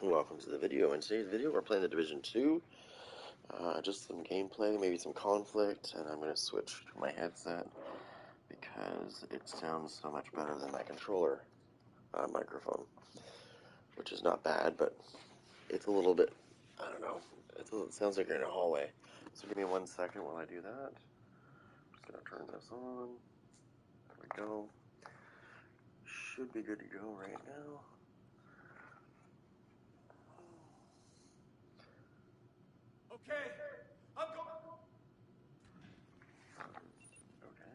Welcome to the video. In today's video, we're playing The Division 2. Just some gameplay, maybe some conflict, and I'm going to switch to my headset because it sounds so much better than my controller microphone, which is not bad, but it's a little bit, I don't know, it sounds like you're in a hallway. So give me 1 second while I do that. Just going to turn this on. There we go. Should be good to go right now. Okay, I'm going. Okay.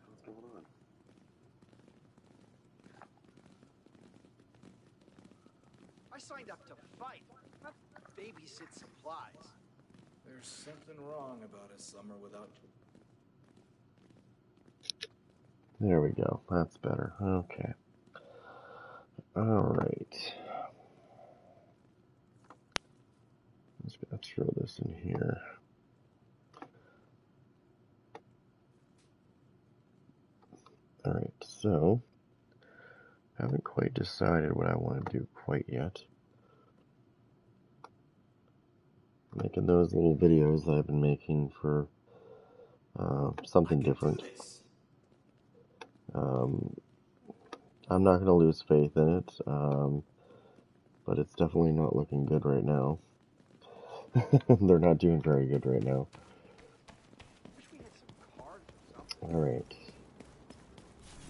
What's going on? I signed up to fight, not babysit supplies. There's something wrong about a summer without... There we go. That's better. Okay. Alright. Just gonna throw this in here. Alright, so I haven't quite decided what I want to do quite yet. Making those little videos that I've been making for something different. I'm not going to lose faith in it, but it's definitely not looking good right now. They're not doing very good right now. Alright.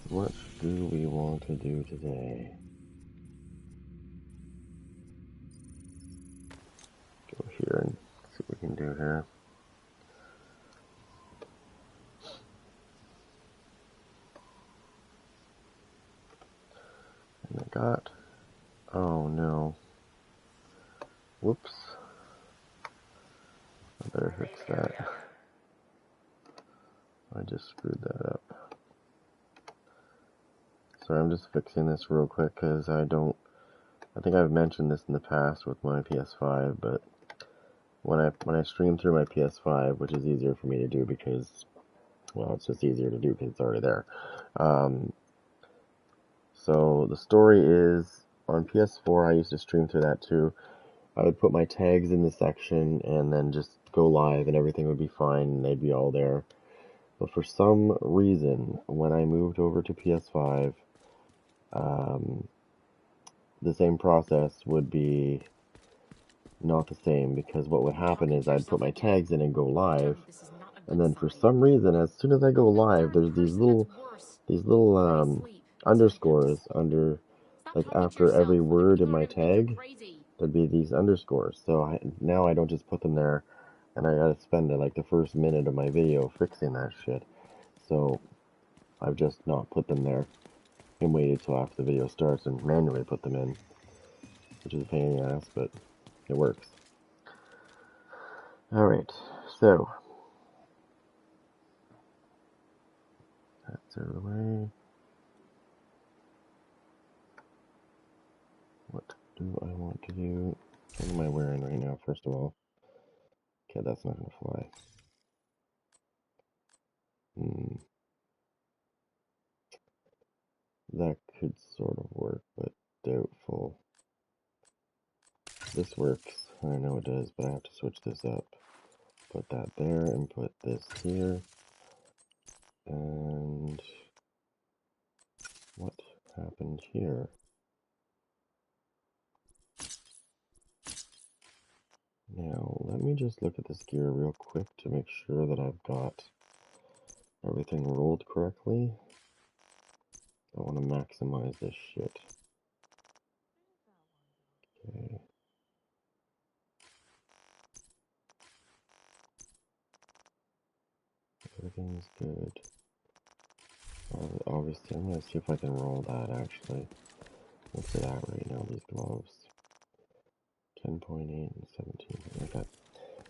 What do we want to do today? Go here and see what we can do here. And I got... Oh no. Whoops. I better fix that. I just screwed that up. Sorry, I'm just fixing this real quick because I think I've mentioned this in the past with my PS5, but when I stream through my PS5, which is easier for me to do because, well, it's just easier to do because it's already there. So the story is, on PS4, I used to stream through that too. I would put my tags in the section and then just go live and everything would be fine and they'd be all there. But for some reason, when I moved over to PS5, the same process would be not the same, because what would happen is I'd put my tags in and go live, and then for some reason, as soon as I go live, there's these little underscores under, like after every word in my tag, there'd be these underscores. So now I don't just put them there, and I gotta spend like the first minute of my video fixing that shit. So I've just not put them there and waited till after the video starts and manually put them in, which is a pain in the ass, but it works. Alright, so that's out of the way. What do I want to do? What am I wearing right now, first of all? Okay, that's not gonna fly. That could sort of work, but doubtful. This works. I know it does, but I have to switch this up. Put that there and put this here. And what happened here? Now, let me just look at this gear real quick to make sure that I've got everything rolled correctly. I want to maximize this shit. Okay. Everything's good. Obviously, I'm going to see if I can roll that, actually. What's it at right now, these gloves? 10.8 and 17. Okay.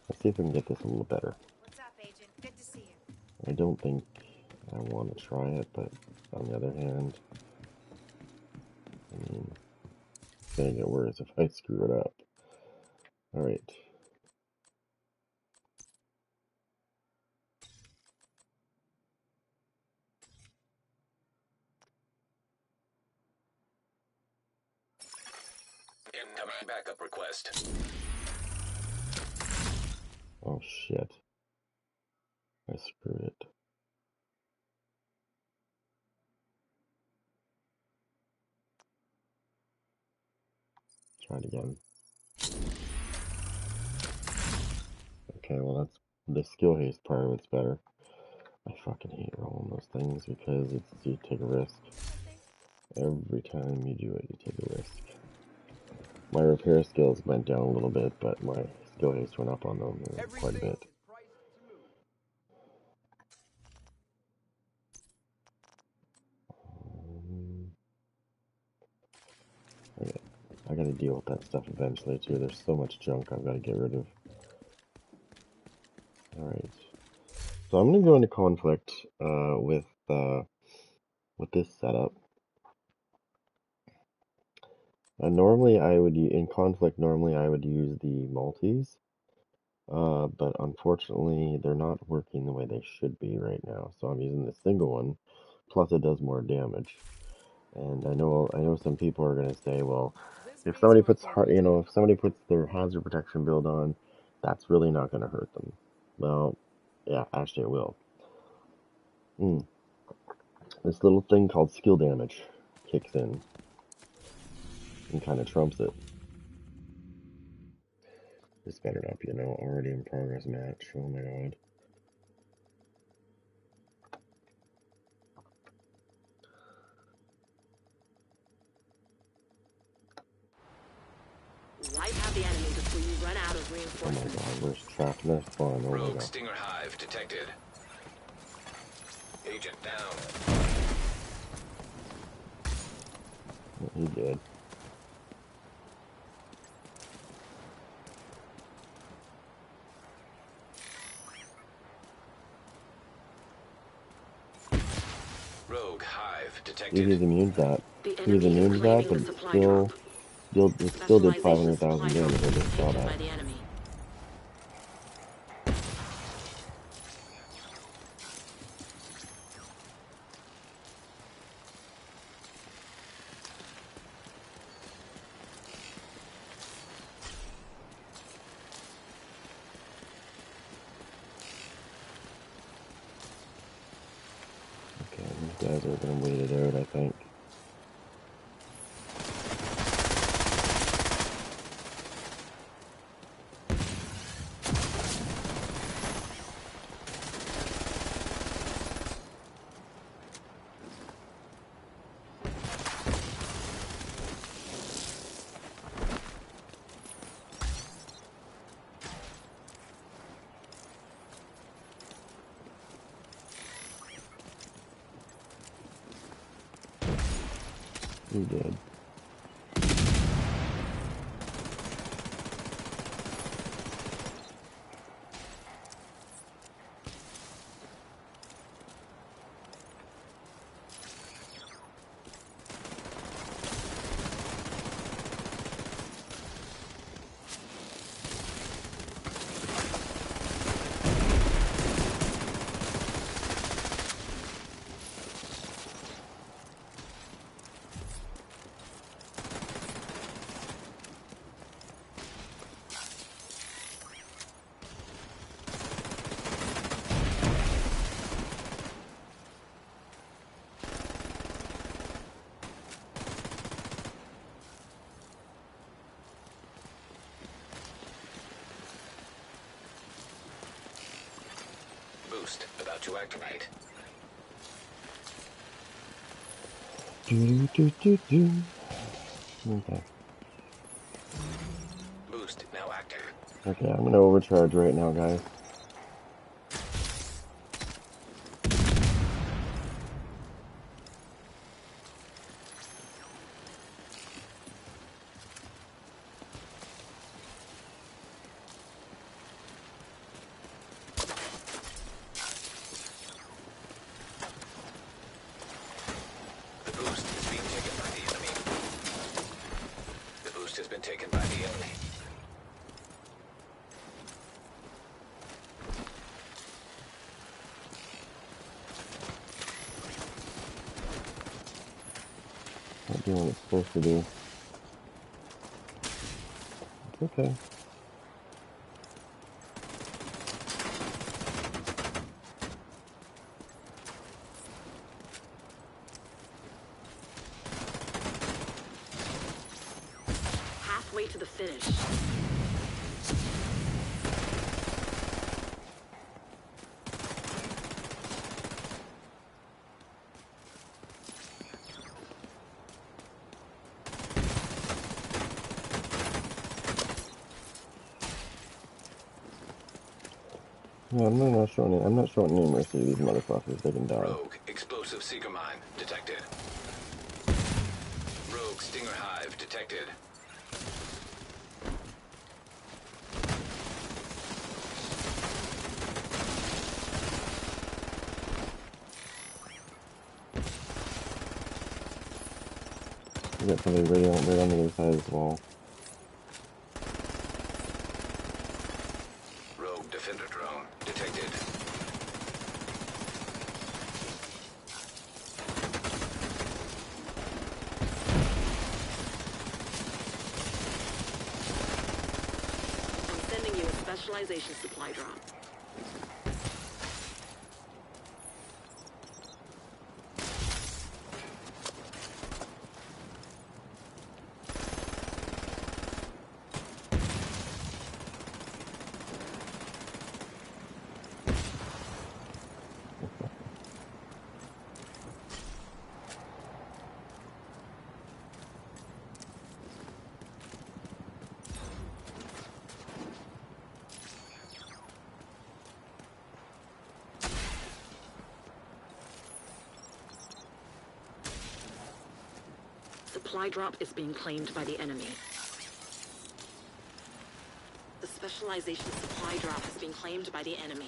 Let's see if we can get this a little better. What's up, Agent? Good to see you. I don't think I want to try it, but on the other hand, I mean, it's going to get worse if I screw it up. Alright. Incoming backup request. Oh shit. I screwed it. Try it again. Okay, well that's the skill haste part of it's better. I fucking hate rolling those things because you take a risk. Every time you do it, you take a risk. My repair skills went down a little bit, but my skill haste went up on them quite a bit. I gotta deal with that stuff eventually too. There's so much junk I've got to get rid of. Alright. So I'm gonna go into conflict with this setup. Normally I would in conflict. Normally I would use the multis, but unfortunately they're not working the way they should be right now. So I'm using the single one. Plus it does more damage. And I know some people are gonna say, well, if somebody puts if somebody puts their hazard protection build on, that's really not gonna hurt them. Well, yeah, actually it will. This little thing called skill damage kicks in and kind of trumps it. This better not be already in progress match. Oh my god. Wipe out the enemy before you run out of reinforcements. Oh my god, where's trapped in their spawn? Oh my Rogue god. Stinger Hive detected. Agent down. He did. Rogue Hive detected. He was immune to that. He was immune to that, but it still did 500,000 damage. I just saw that. Okay, these guys are gonna wait it out, I think. He did. Boost about to activate. Okay. Boost now active. Okay, I'm gonna overcharge right now, guys. The boost is being taken by the enemy. The boost has been taken by the enemy. Not doing what it's supposed to do. Okay. Halfway to the finish. No, I'm not showing any mercy to these motherfuckers. They can die. Rogue explosive seeker mine detected. Rogue stinger hive detected. We got somebody right on the other side of this wall. Rogue defender drone detected. I'm sending you a specialization supply drop. Supply drop is being claimed by the enemy. The specialization supply drop has been claimed by the enemy.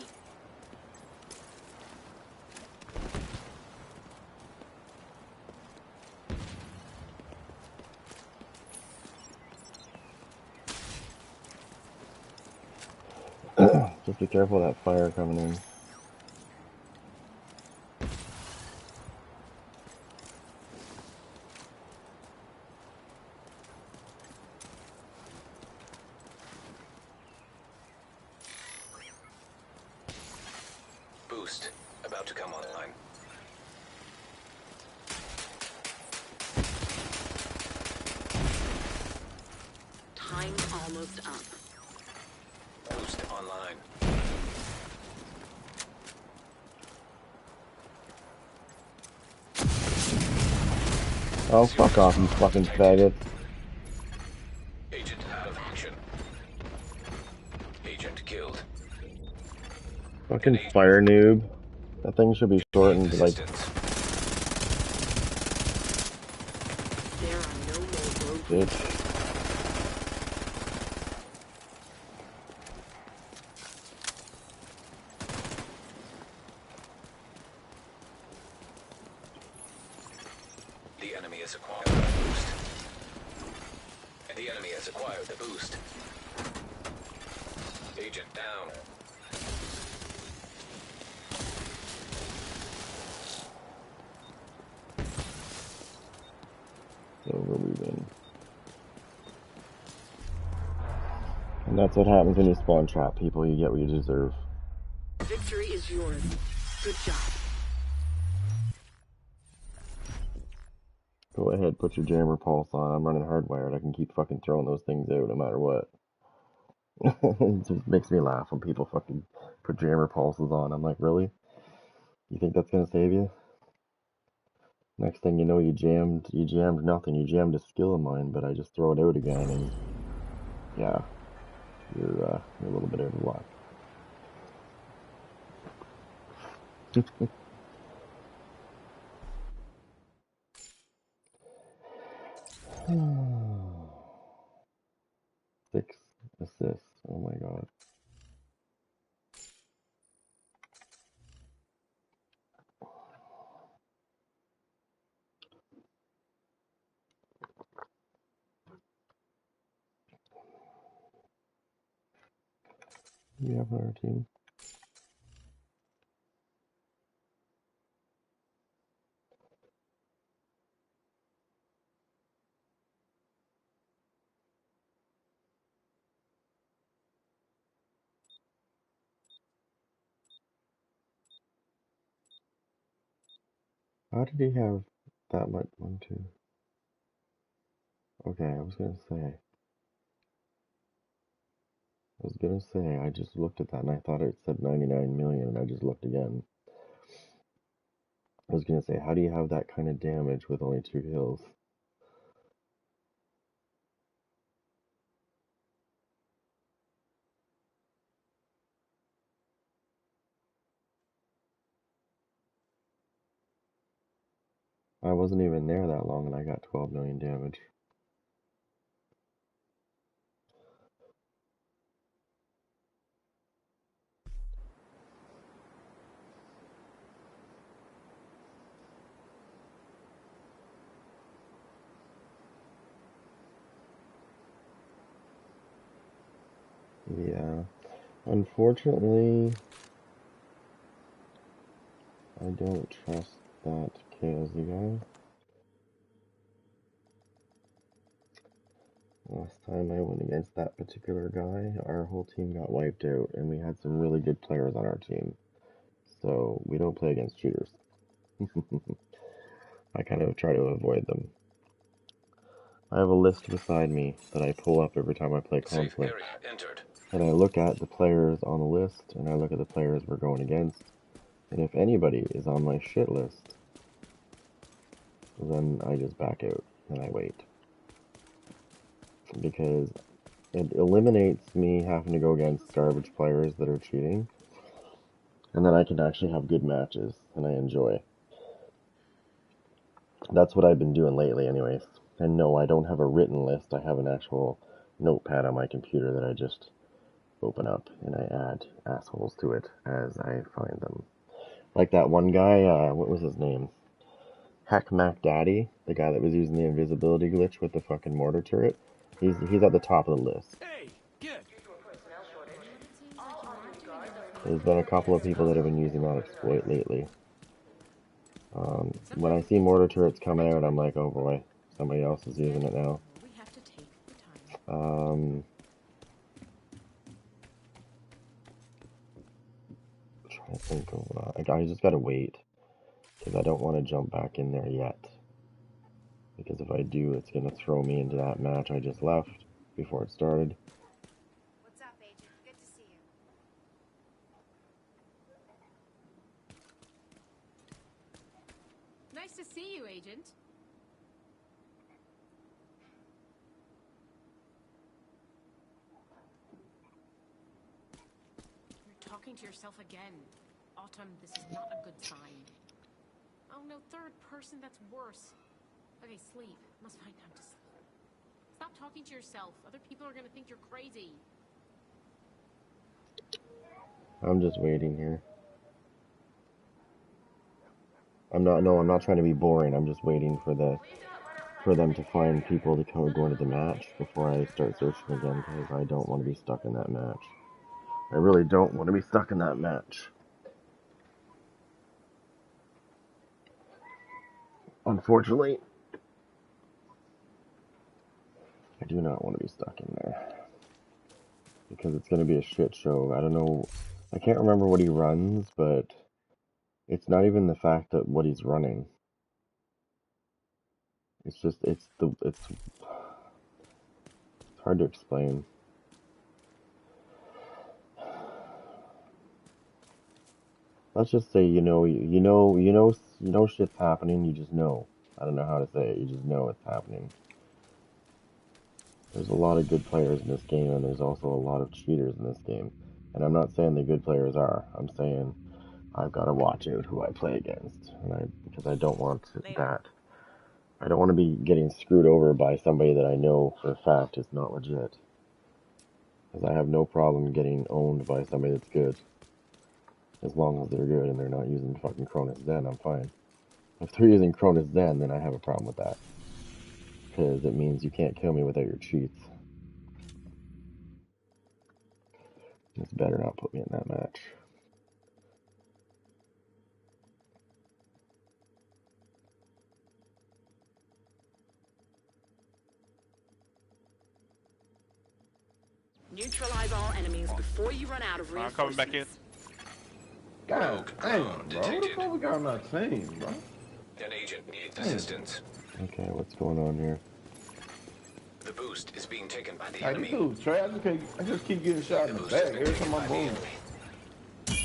Just be careful of that fire coming in. Boost about to come online. Time's almost up. Boost online. Oh, fuck off, you fucking faggot. Agent out of action. Agent killed. Fucking fire noob. That thing should be shortened to like... There are no more road Bitch. The enemy has acquired the boost. And the enemy has acquired the boost. Agent down. Over we win. And that's what happens when you spawn trap people. You get what you deserve. Victory is yours. Good job. Go ahead, put your jammer pulse on. I'm running hardwired. I can keep fucking throwing those things out no matter what. It just makes me laugh when people fucking put jammer pulses on. I'm like, really? You think that's gonna save you? Next thing you know, you jammed nothing. You jammed a skill of mine, but I just throw it out again, and yeah, you're a little bit out of luck. 6 assists. Oh my god. We have on our team. How did he have that much? 1, 2. Okay, I was gonna say, I just looked at that and I thought it said 99 million and I just looked again. I was gonna say, how do you have that kind of damage with only 2 kills? I wasn't even there that long and I got 12 million damage. Yeah. Unfortunately, I don't trust that KLZ guy. Last time I went against that particular guy, our whole team got wiped out, and we had some really good players on our team. So we don't play against cheaters. I kind of try to avoid them. I have a list beside me that I pull up every time I play Safe Conflict. area entered. And I look at the players on the list, and I look at the players we're going against. And if anybody is on my shit list, then I just back out and I wait. Because it eliminates me having to go against garbage players that are cheating. And then I can actually have good matches, and I enjoy. That's what I've been doing lately anyways. And no, I don't have a written list. I have an actual notepad on my computer that I just open up and I add assholes to it as I find them. Like that one guy, what was his name? Heck Mac Daddy, the guy that was using the invisibility glitch with the fucking mortar turret. He's at the top of the list. Hey, good. There's been a couple of people that have been using that exploit lately. When I see mortar turrets coming out, I'm like, oh boy, somebody else is using it now. Trying to think of, I just gotta wait, because I don't want to jump back in there yet. Because if I do, it's gonna throw me into that match I just left before it started. What's up, Agent? Good to see you. Nice to see you, Agent. You're talking to yourself again. Autumn, this is not a good sign. Oh no, third person, that's worse. Okay, sleep. Must find time to sleep. Stop talking to yourself. Other people are gonna think you're crazy. I'm just waiting here. I'm not trying to be boring. I'm just waiting for them to find people to go into the match before I start searching again, because I don't want to be stuck in that match. I really don't want to be stuck in that match. Unfortunately, I do not want to be stuck in there. Because it's going to be a shit show. I don't know. I can't remember what he runs, but it's not even the fact that what he's running. It's just, it's hard to explain. Let's just say you know shit's happening. You just know. I don't know how to say it. You just know it's happening. There's a lot of good players in this game, and there's also a lot of cheaters in this game. And I'm not saying the good players are. I'm saying I've got to watch out who I play against, because I don't want that. I don't want to be getting screwed over by somebody that I know for a fact is not legit. Because I have no problem getting owned by somebody that's good. As long as they're good and they're not using fucking Cronus Zen, I'm fine. If they're using Cronus Zen, then I have a problem with that. Because it means you can't kill me without your cheats. It's better not put me in that match. Neutralize all enemies before you run out of I'm coming back in. God damn, bro. What the fuck we got on our team, bro? Agent needs assistance. Okay, what's going on here? The boost is being taken by the Hey, this enemy. dude's trash. I just keep getting shot in The the boost has back been every taken time by I the move. enemy.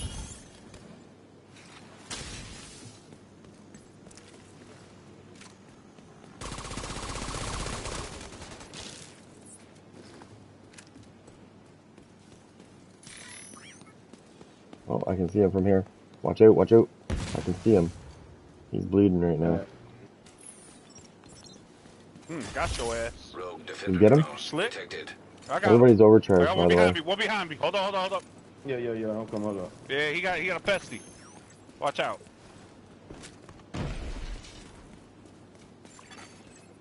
Oh, I can see him from here. Watch out, watch out. I can see him. He's bleeding right now. Got your ass. Rogue You defender get him? drone Slick. detected. I got Everybody's him. overcharged, I got by one the way. behind me. One behind me. Hold on, hold on, hold on. Yeah. I'm coming. Hold up. Yeah, he got a pesty. Watch out.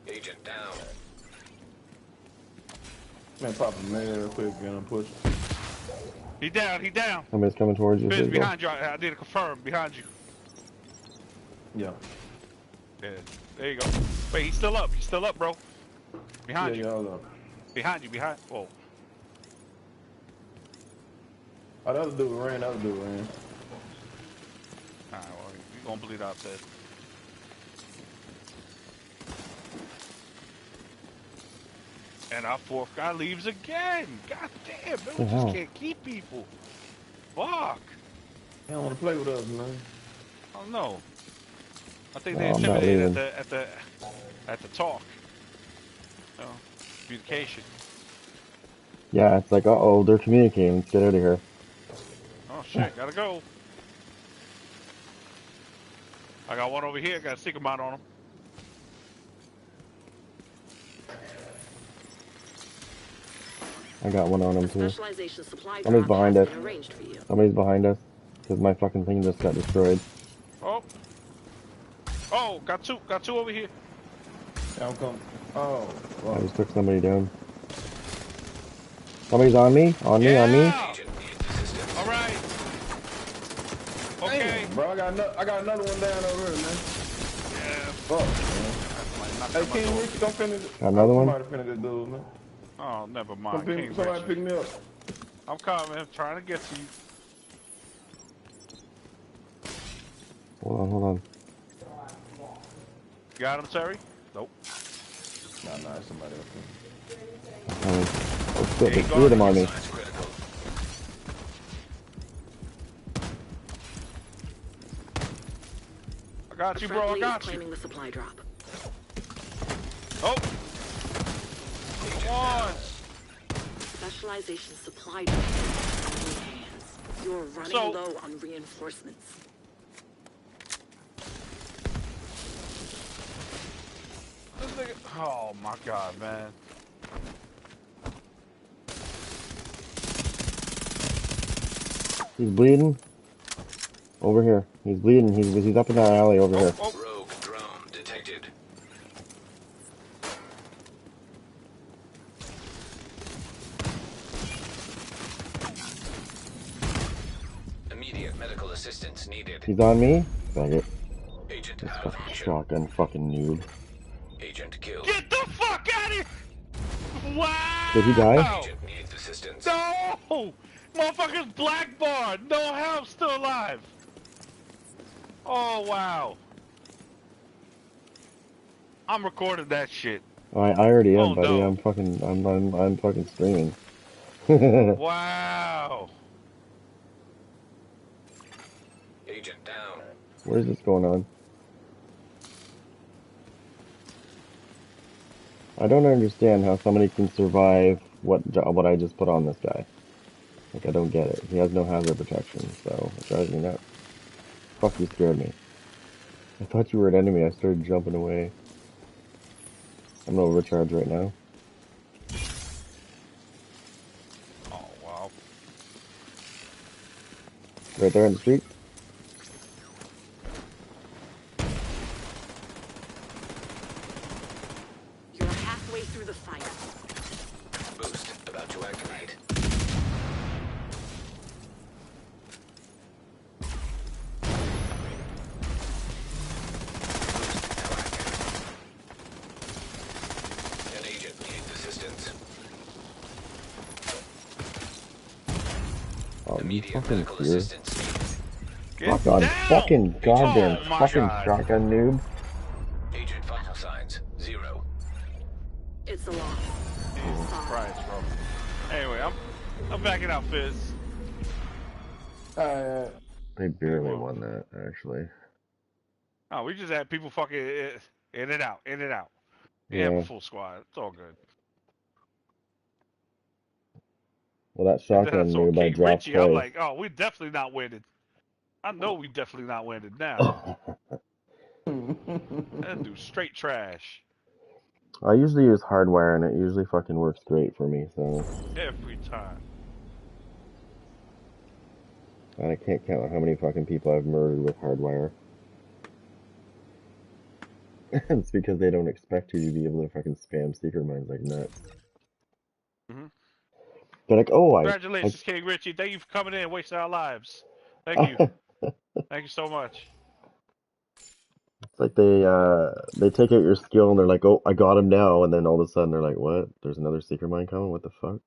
Agent down. Man, pop a man real quick and I'm pushing. He down. He down. Somebody's coming towards you. Biz Here you go. behind you. I need to confirm. Behind you. Yeah. Yeah. There you go. Wait, he's still up. He's still up, bro. Behind you. Yeah, hold up. Behind you. Behind. Whoa. Oh, the other dude ran. Alright, well, you gonna bleed out there. And our fourth guy leaves again. God damn, man. We just can't keep people. Fuck. They don't want to play with us, man. I don't know. I think No, they I'm not intimidated leaving. at the talk. You know, communication. Yeah, it's like, uh-oh, they're communicating. Let's get out of here. Oh shit, gotta go. I got one over here. Got a stick mount on him. I got one on him, too. Specialization supply Somebody's drop behind has us. been arranged for you. Somebody's behind us. Because my fucking thing just got destroyed. Oh. Oh, got two over here. Yeah, I'm coming. Oh, I wow. just took somebody down. Somebody's on me? On me? Yeah. On me? Agent needs assistance. All right. Okay. Damn, bro, I got another one down over here, man. Yeah. Fuck, man. Hey, King Richie, come finish it. Got another one? Somebody finish this dude, man. Oh, never mind. Somebody pick me up. I'm coming. I'm trying to get to you. Hold on. Got him, Terry? Nope. Nah, it's somebody else. I'm coming. Oh, shit, Hey, there's three of them on me. Science critical. I got you, bro. I Friendly got is you. claiming the supply drop. Oh. Come on. Specialization supply drop is in your hands. You're running So- low on reinforcements. This nigga. Oh my god, man. He's bleeding. Over here. He's bleeding. He's up in that alley over here. Oh. Rogue drone detected. Immediate medical assistance needed. He's on me? Bag it. Agent This out of fucking mission. shotgun fucking noob. Agent killed. Get the fuck out of here! Wow! Did he die? Agent needs assistance. No! Motherfucker's blackboard! No help, still alive! Oh, wow. I'm recording that shit. I already am, Oh, buddy. no. I'm fucking streaming. Wow. Agent down. Where's this going on? I don't understand how somebody can survive what I just put on this guy. Like, I don't get it. He has no hazard protection, so it drives me nuts. Fuck, you scared me. I thought you were an enemy. I started jumping away. I'm gonna overcharge right now. Oh, wow. Right there in the street. You're halfway through the fight. Boost about to activate. An agent needs assistance. Oh, you Immediate fucking medical fear. assistance needed. Get Fuck on down! fucking goddamn Oh, my fucking God. shotgun noob. It's a loss. Jesus Sorry. Christ, bro. Anyway, I'm backing out, Fizz. They barely won that, actually. Oh, we just had people fucking in and out, in and out. We have a Yeah. full squad. It's all good. Well, that And then I shotgun saw move I King dropped Richie. I'm twice. like, oh, we definitely not winning. I know we definitely not winning now. That dude's straight trash. I usually use hardwire, and it usually fucking works great for me, so... Every time. And I can't count how many fucking people I've murdered with hardwire. It's because they don't expect you to be able to fucking spam secret mines like nuts. Mm-hmm. They're like, oh, Congratulations, King Richie. Thank you for coming in and wasting our lives. Thank you. Thank you so much. It's like they take out your skill and they're like, oh, I got him now, and then all of a sudden they're like, what? There's another secret mine coming? What the fuck?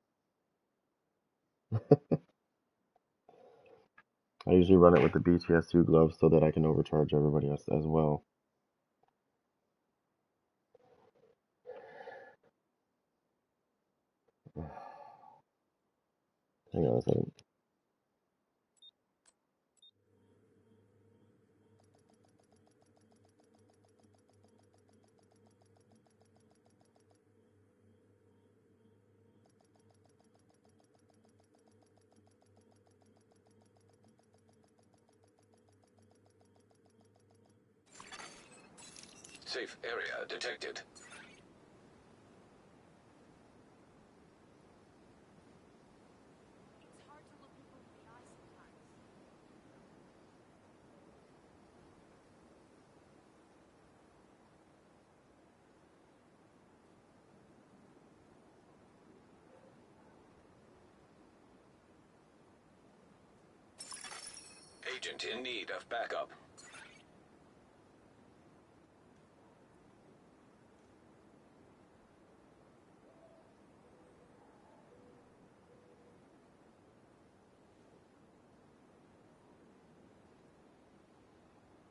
I usually run it with the BTS2 gloves so that I can overcharge everybody else as well. Hang on a second. Safe area detected. It's hard to look people in the eye sometimes. Agent in need of backup.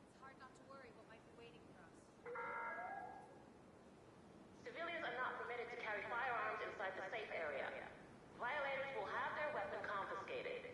It's hard not to worry what might be waiting for us. Civilians are not permitted to carry firearms inside the safe area. Violators will have their weapon confiscated.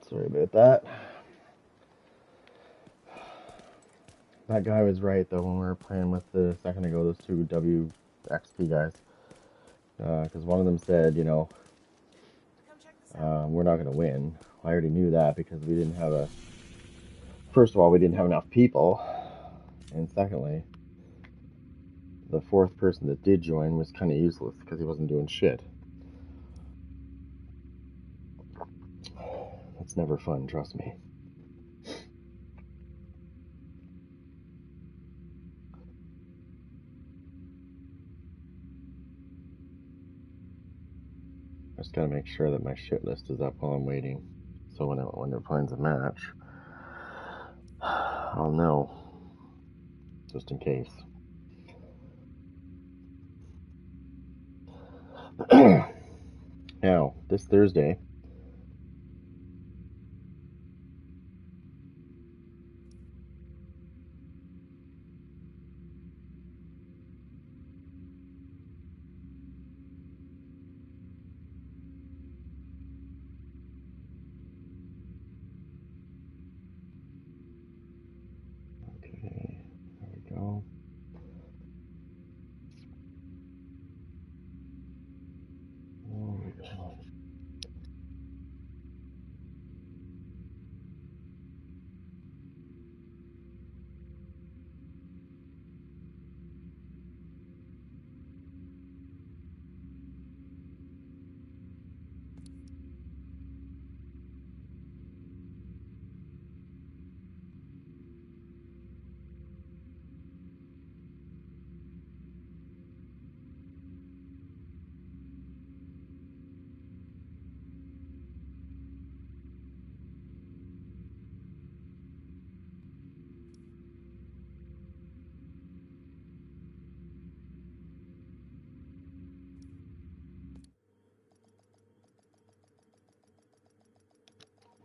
Sorry about that. That guy was right, though, when we were playing with the second ago, those two WXP guys. Because one of them said, you know, we're not going to win. I already knew that because we didn't have a... First of all, we didn't have enough people. And secondly, the fourth person that did join was kind of useless because he wasn't doing shit. It's never fun, trust me. I just gotta make sure that my shit list is up while I'm waiting. So when it finds a match, I'll know. Just in case. Now, this Thursday, okay, there we go. Oh, God.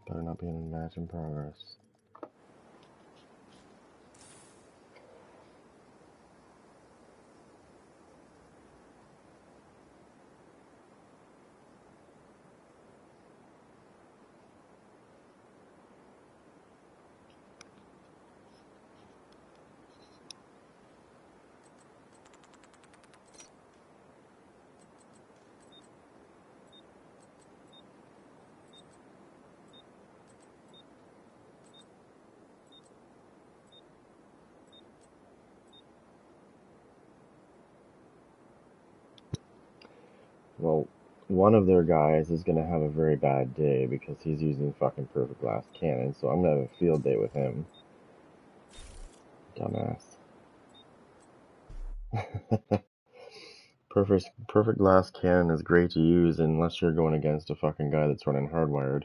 Better not be in a match in progress. Well, one of their guys is going to have a very bad day because he's using fucking perfect glass cannon, so I'm going to have a field day with him. Dumbass. Perfect glass cannon is great to use unless you're going against a fucking guy that's running hardwired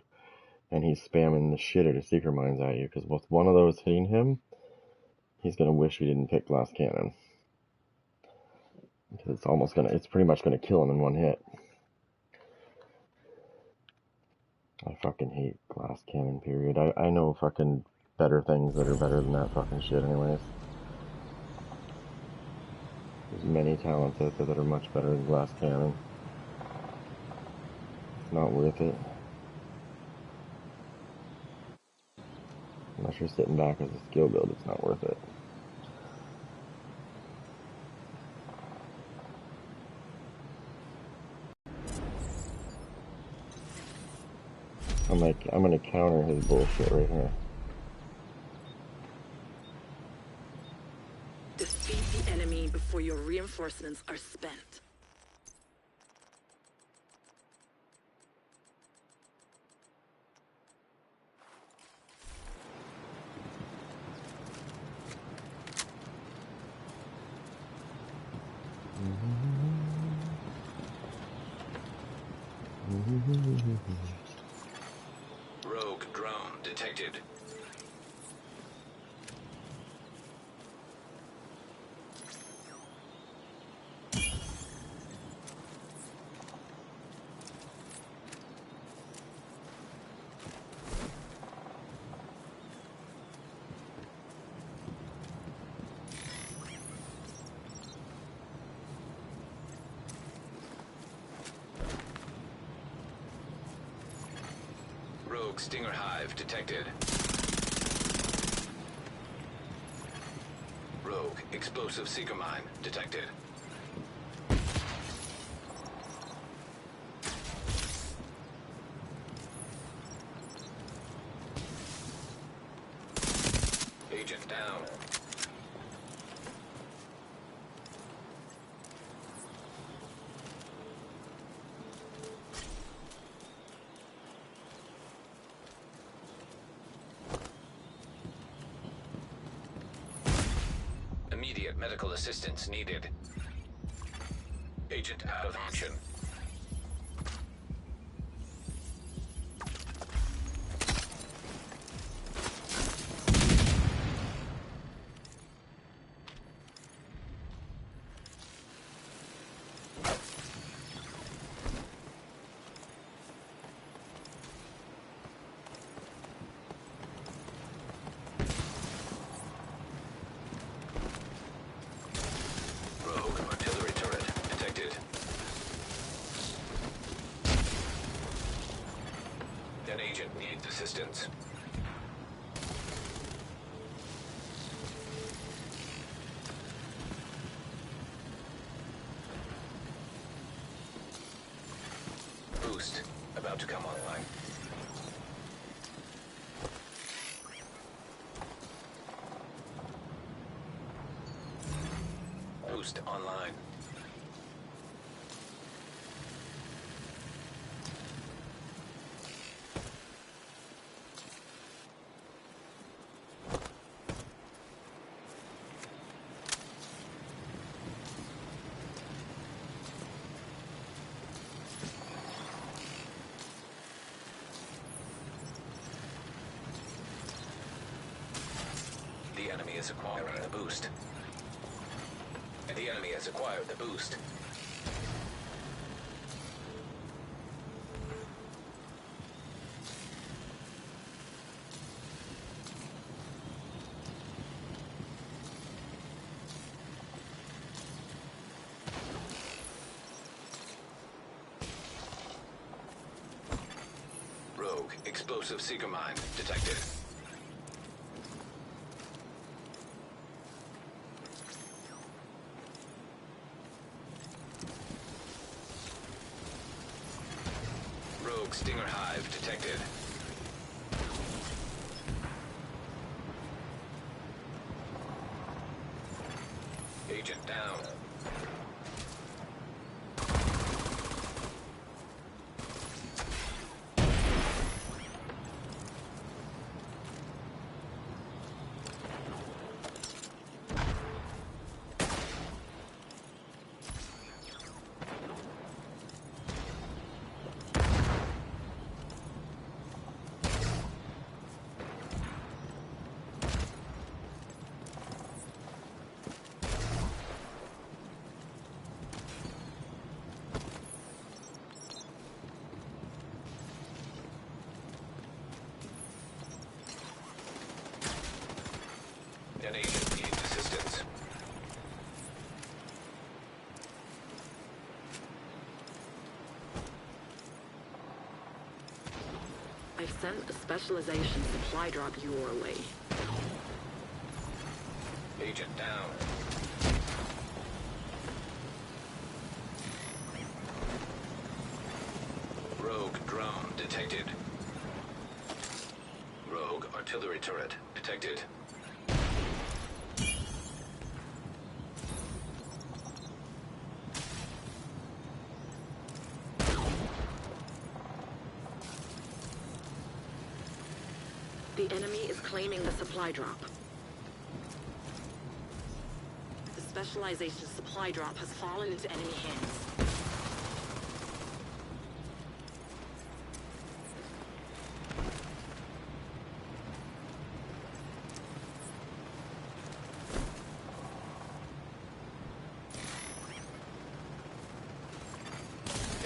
and he's spamming the shit out of secret mines at you, because with one of those hitting him, he's going to wish he didn't pick glass cannon. Because it's pretty much going to kill him in one hit. I fucking hate glass cannon, period. I know fucking better things that are better than that fucking shit anyways. There's many talents out there that are much better than glass cannon. It's not worth it. Unless you're sitting back as a skill build, it's not worth it. I'm gonna counter his bullshit right here. Defeat the enemy before your reinforcements are spent. Rogue drone detected. Rogue Stinger Hive detected. Rogue explosive seeker mine detected. Agent down. Immediate medical assistance needed. Agent out of action. An agent needs assistance. Boost about to come online. Boost online. The enemy is acquiring the boost. The enemy has acquired the boost. Rogue explosive seeker mine detected. Rogue stinger hive detected. Agent down. An agent needs assistance. I've sent a specialization supply drop your way. Agent down. Rogue drone detected. Rogue artillery turret detected. The enemy is claiming the supply drop. The specialization supply drop has fallen into enemy hands.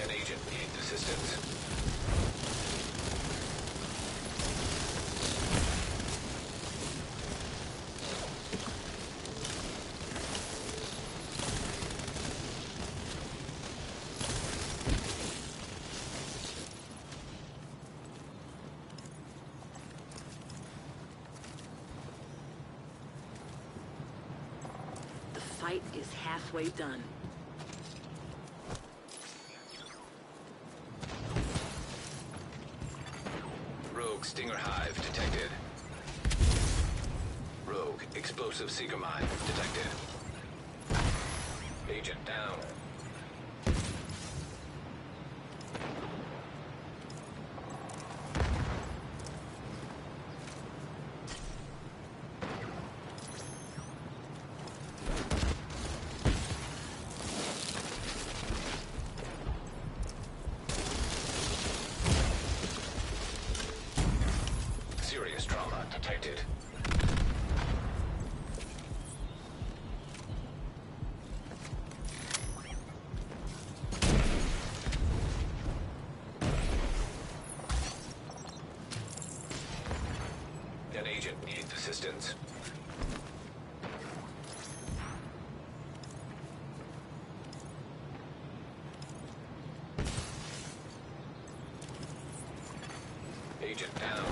An agent needs assistance. fight is halfway done. Rogue Stinger Hive detected. Rogue Explosive Seeker Mine detected. Agent down. Serious trauma detected. An agent needs assistance. Agent down.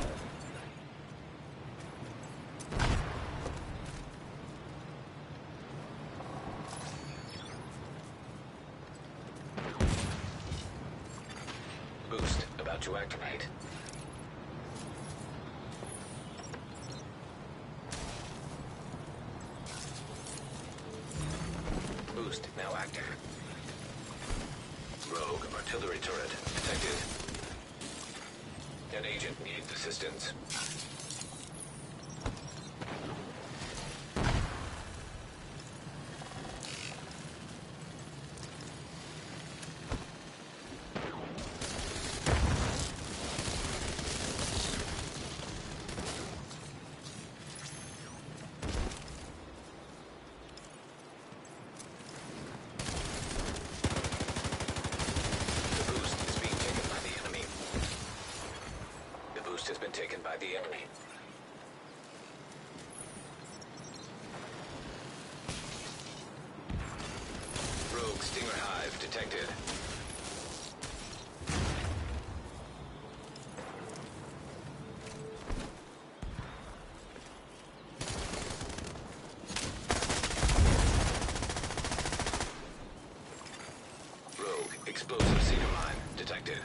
Boost about to activate. Boost now active. Rogue artillery turret detected. An agent needs assistance. The boost is being taken by the enemy. The boost has been taken by the enemy. Rogue Stinger Hive detected. Rogue Explosive Seeker Mine detected.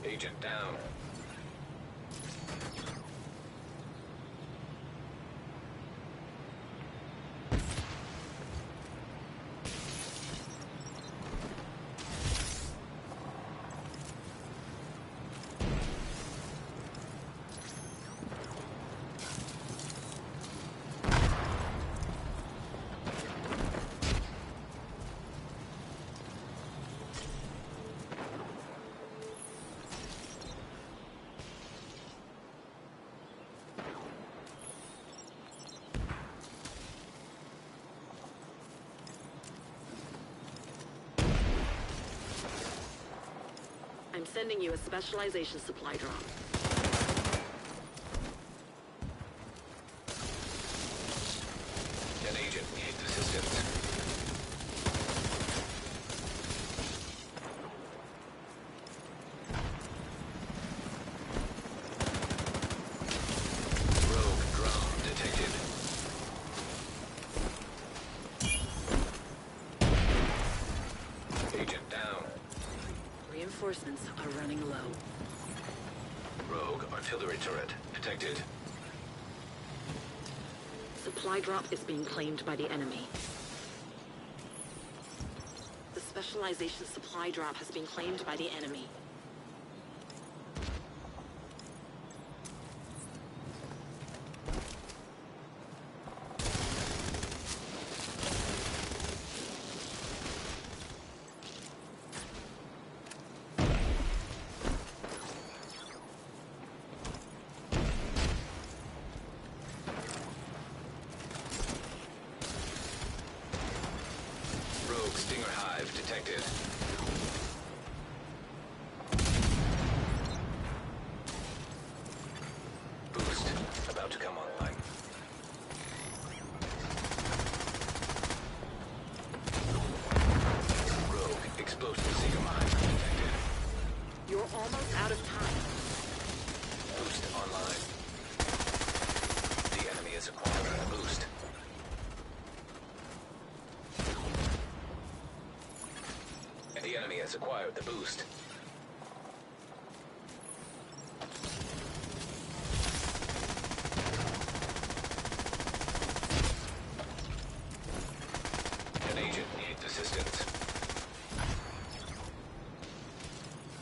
Agent down. I'm sending you a specialization supply drop. An agent needs assistance. Rogue drone detected. Agent down. Reinforcements are running low. Rogue artillery turret detected. Supply drop is being claimed by the enemy. The specialization supply drop has been claimed by the enemy. Rogue Stinger Hive detected. Boost about to come online. Rogue Explosive almost out of time. Boost online. The enemy is acquiring a boost. The enemy has acquired the boost. An agent needs assistance.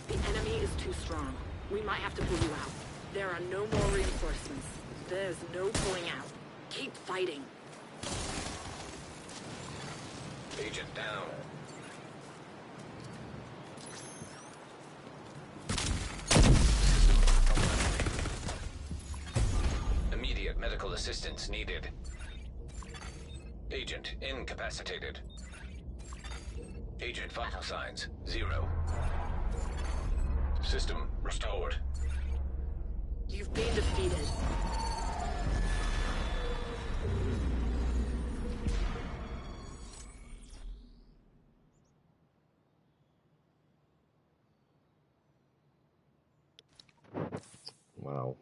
The enemy is too strong. We might have to pull you out. There are no more reinforcements. There's no pulling out. Keep fighting. Agent down. Immediate medical assistance needed. Agent incapacitated. Agent vital signs 0. System restored. You've been defeated. Wow.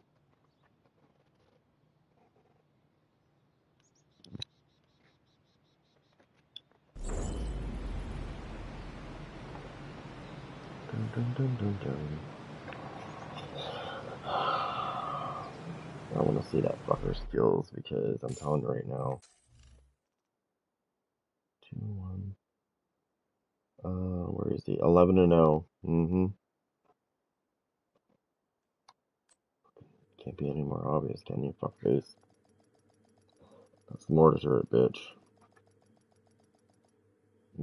Dun, dun, dun, dun, dun. I want to see that fucker's skills because I'm telling you right now. 2-1. Where is he? 11-0. Can't be any more obvious, can you? Fuckface. That's the mortar turret, bitch.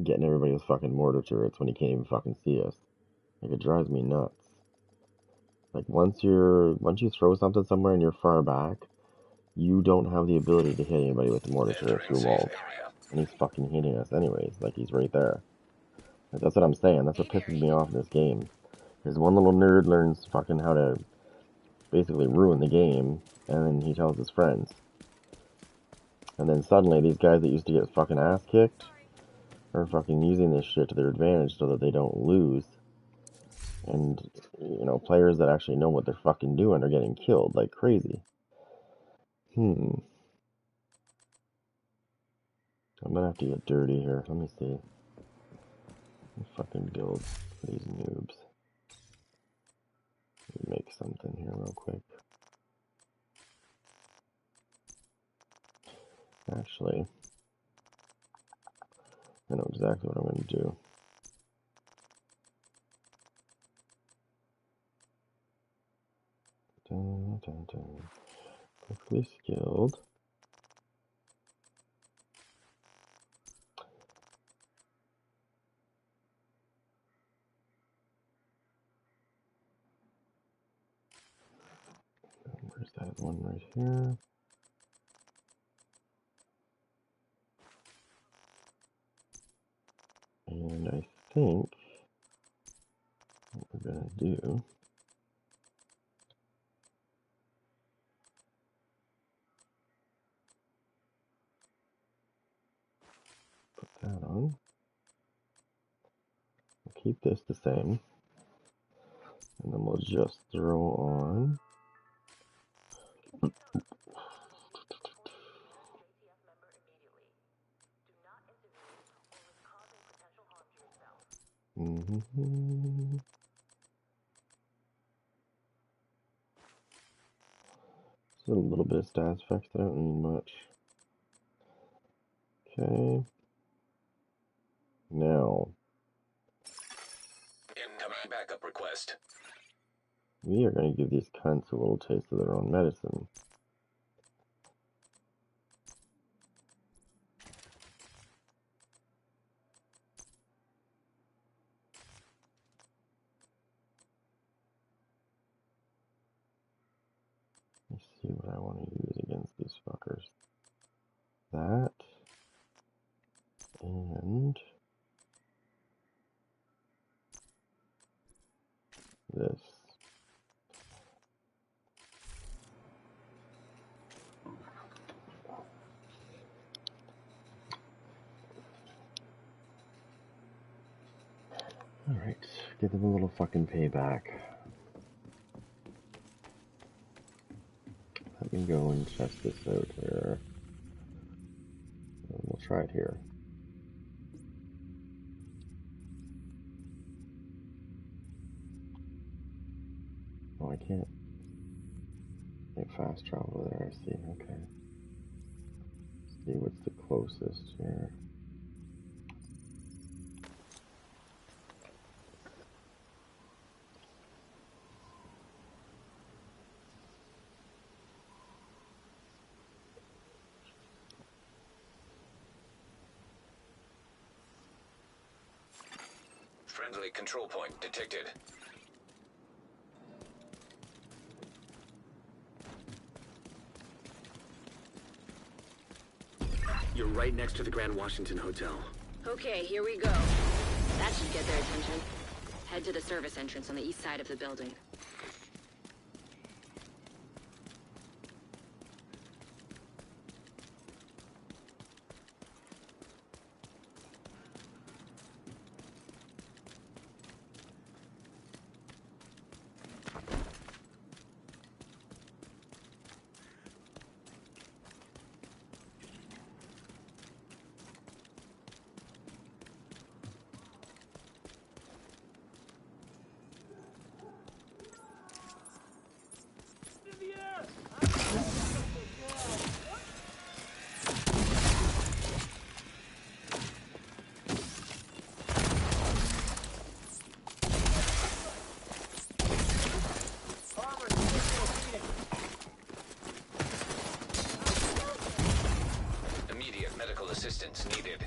Getting everybody with fucking mortar turrets when you can't even fucking see us. Like, it drives me nuts. Like, once you throw something somewhere and you're far back, you don't have the ability to hit anybody with the mortar turret through walls. And he's fucking hitting us anyways, like he's right there. Like, that's what I'm saying, that's what pisses me off in this game. Because one little nerd learns fucking how to basically ruin the game, and then he tells his friends. And then suddenly, these guys that used to get fucking ass kicked are fucking using this shit to their advantage so that they don't lose. And, you know, players that actually know what they're fucking doing are getting killed like crazy. I'm gonna have to get dirty here. Let me see. Fucking build for these noobs. Make something here real quick. Actually, I know exactly what I'm going to do. Dun, dun, dun. Quickly skilled. Where's that one right here? And I think what we're going to do put that on. We'll keep this the same. And then we'll just throw on Just a little bit of stats effects. I don't need much. Okay. Now Incoming backup request. we are going to give these cunts a little taste of their own medicine. Let's see what I want to use against these fuckers. That and this. Alright, give them a little fucking payback. Let me go and test this out here. And we'll try it here. Oh, I can't fast travel there, I see, okay. Let's see what's the closest here. Friendly control point detected. You're right next to the Grand Washington Hotel. Okay, here we go. That should get their attention. Head to the service entrance on the east side of the building. Immediate medical assistance needed.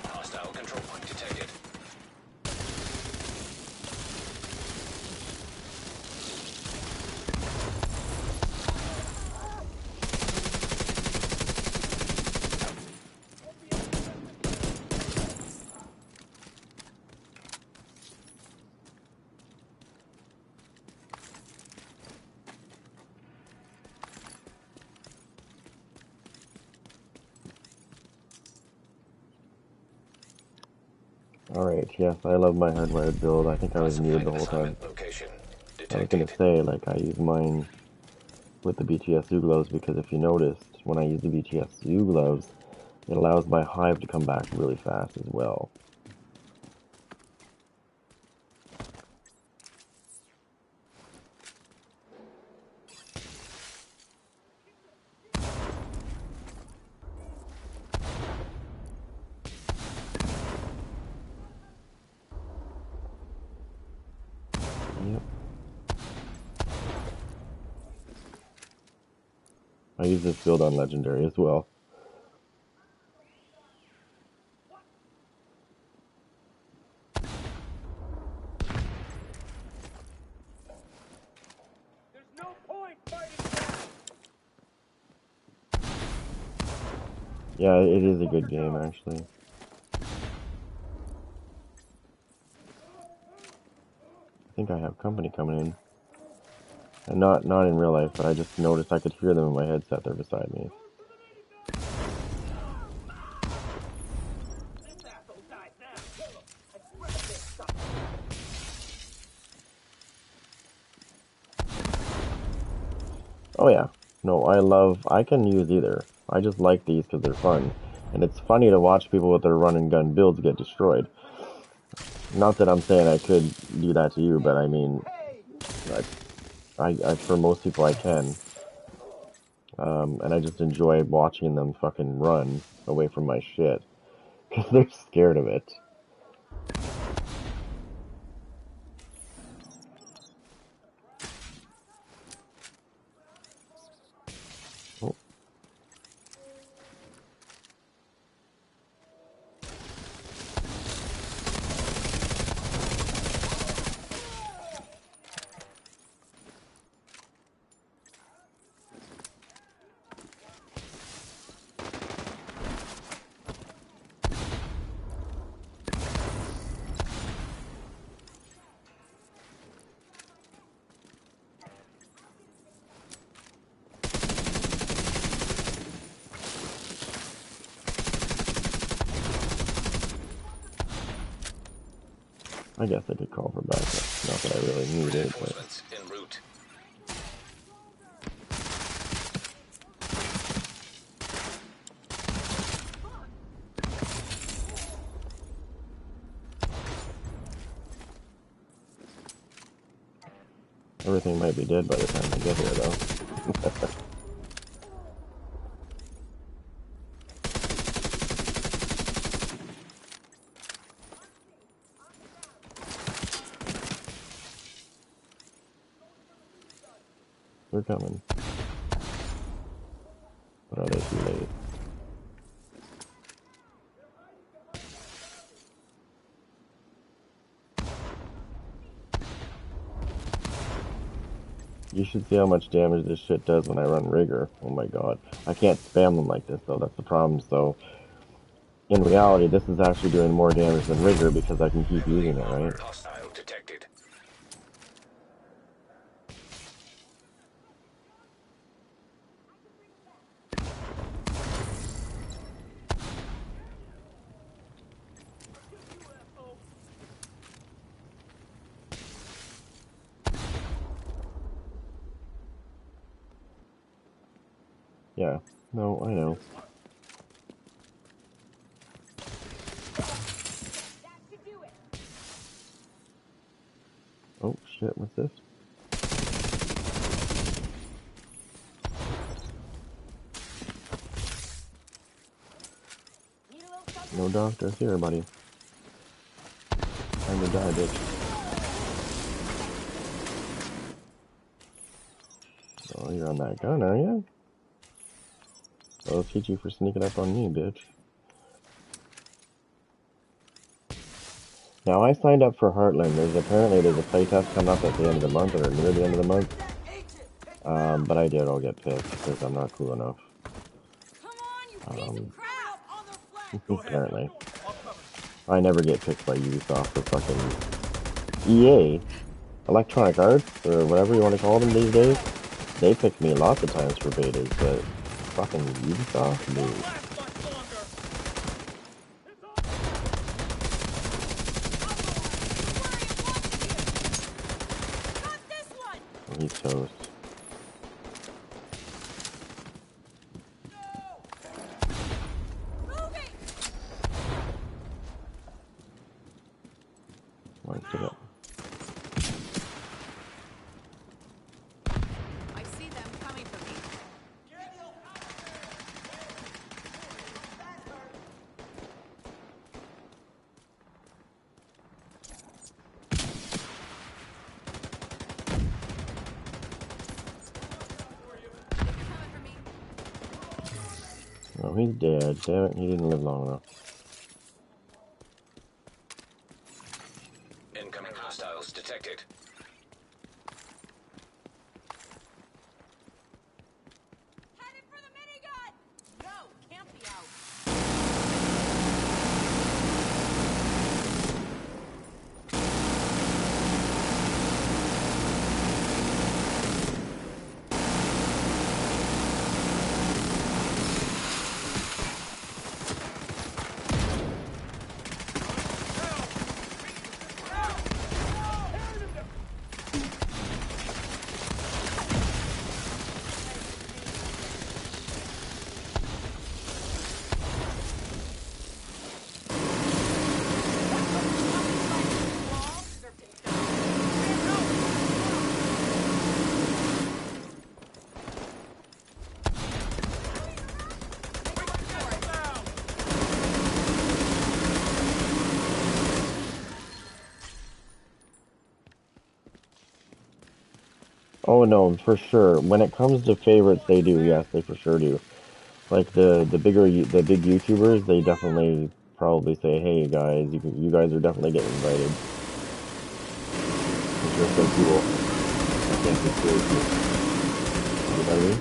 Hostile control point detected. Alright, yes, I love my hardwired build. I think I was muted the whole time. I was gonna say, like, I use mine with the BTS zoo gloves because if you noticed, when I use the BTS zoo gloves, it allows my hive to come back really fast as well. Yep. I use this build on Legendary as well. Yeah, it is a good game, actually. I think I have company coming in. And not in real life, but I just noticed I could hear them in my headset. They're beside me. Oh yeah. No, I can use either. I just like these because they're fun. And it's funny to watch people with their run and gun builds get destroyed. Not that I'm saying I could do that to you, but I mean, I for most people I can. And I just enjoy watching them fucking run away from my shit. Because they're scared of it. Oh. I guess I could call for backup. Not that I really need it, but... En route. Everything might be dead by the time I get here, though. They're coming. But are they too late? You should see how much damage this shit does when I run Rigor. Oh my god. I can't spam them like this, though. That's the problem. So, in reality, this is actually doing more damage than Rigor because I can keep using it, right? Hostile detected. Yeah. No, I know. Oh, shit, what's this? No doctor here, buddy. Time to die, bitch. Oh, you're on that gun, are you? I'll teach you for sneaking up on me, bitch. Now I signed up for Heartland. There's a playtest coming up at the end of the month or near the end of the month. But I did all get pissed because I'm not cool enough. Apparently. I never get picked by Ubisoft for fucking EA. Electronic Arts, or whatever you want to call them these days. They picked me lots of times for betas, but fucking Ubisoft? No. He's toast. One to go. I see them coming for me. Oh, he's dead. Damn it, he didn't live long enough. Incoming hostiles detected. Headed for the minigun! No, can't be out. Oh no, for sure. When it comes to favorites, they do. Yes, they for sure do. Like the big YouTubers, they definitely probably say, "Hey guys, you guys are definitely getting invited." Because you're so cool. I can't be serious. You know what I mean?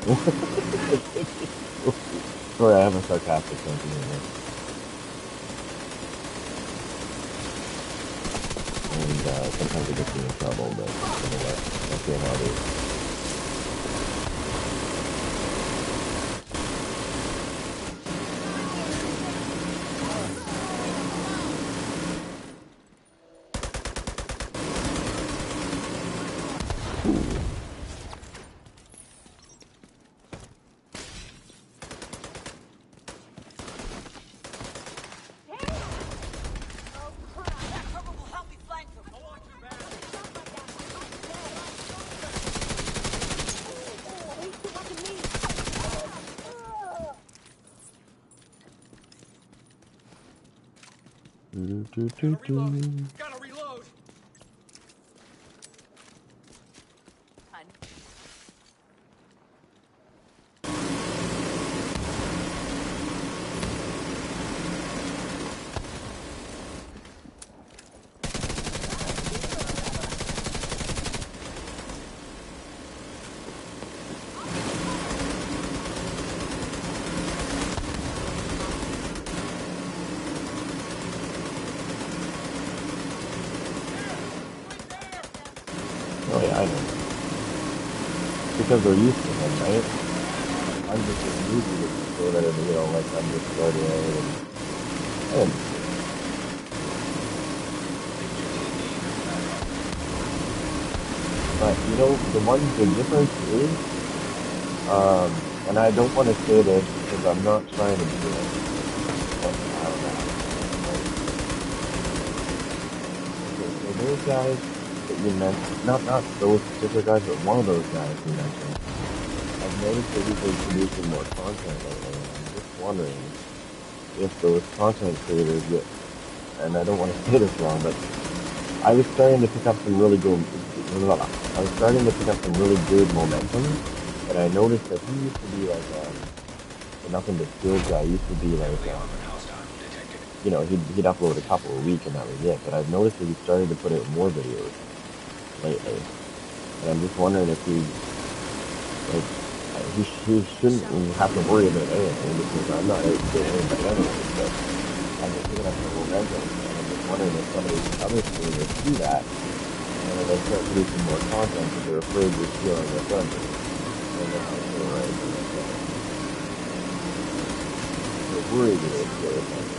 Sorry, I have a sarcastic sense of humor. And sometimes it gets me in trouble, but you know what? That's the how it is. Gotta reload. Oh yeah, I know. Because they're used to him, right? I'm just used to it, so that, you know, like, I'm just starting out and but, you know, the difference is, and I don't want to say this because I'm not trying to be like, I don't know. Okay, so those guys that you mentioned, not those particular guys, but one of those guys you mentioned, I've noticed that he's been producing more content lately, and I'm just wondering if those content creators get, and I don't want to say this wrong, but I was starting to pick up some really good, I was starting to pick up some really good momentum, and I noticed that he used to be like nothing but skills guy. Used to be like, you know, he'd upload a couple a week and that was it. But I've noticed that he's started to put out more videos lately, and I'm just wondering if he he shouldn't have to worry about anything because I'm not out doing anything anyway. But I'm just picking up the momentum, and I'm just wondering if some of these other streamers see that and then they start producing more content because they're afraid you're stealing their thunder. And that's also right. They're worried that they're stealing their thunder.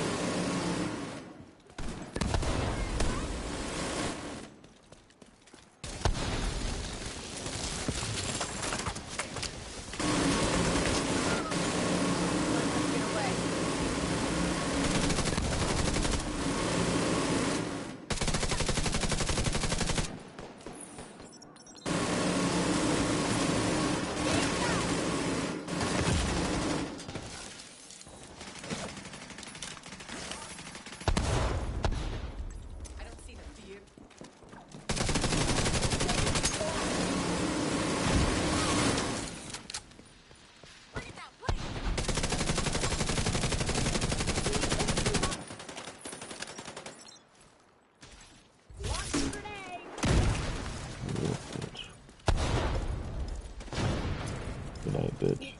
Good night, bitch.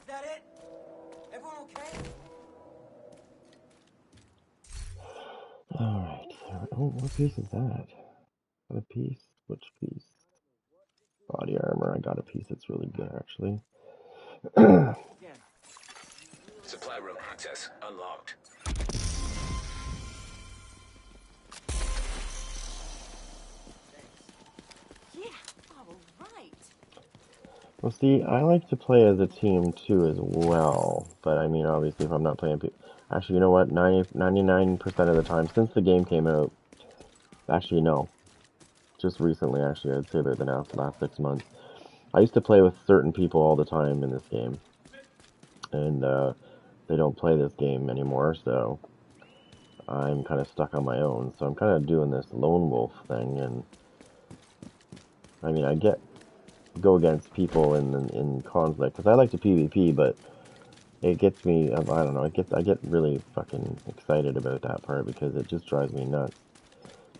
That it? Everyone okay? Alright. Oh, what piece is that? Got a piece? Which piece? Body armor. I got a piece that's really good, actually. Supply room access unlocked. Yeah, all right. Well, see, I like to play as a team, too, as well. But, I mean, obviously, if I'm not playing... Actually, you know what? 99% of the time, since the game came out... Actually, no. Just recently, actually, I'd say about the last 6 months. I used to play with certain people all the time in this game. And, they don't play this game anymore, so... I'm kind of stuck on my own. So I'm kind of doing this lone wolf thing, and... I mean, I go against people in conflict, because I like to PvP, but... It gets me, I don't know, I get really fucking excited about that part because it just drives me nuts.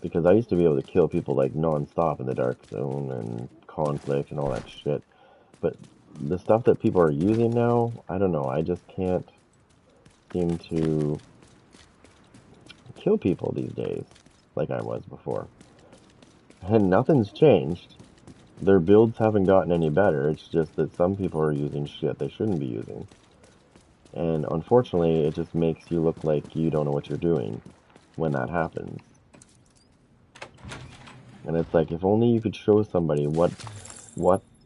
Because I used to be able to kill people like non-stop in the Dark Zone and Conflict and all that shit. But the stuff that people are using now, I don't know, I just can't seem to kill people these days like I was before. And nothing's changed. Their builds haven't gotten any better, it's just that some people are using shit they shouldn't be using. And unfortunately, it just makes you look like you don't know what you're doing when that happens. And it's like, if only you could show somebody what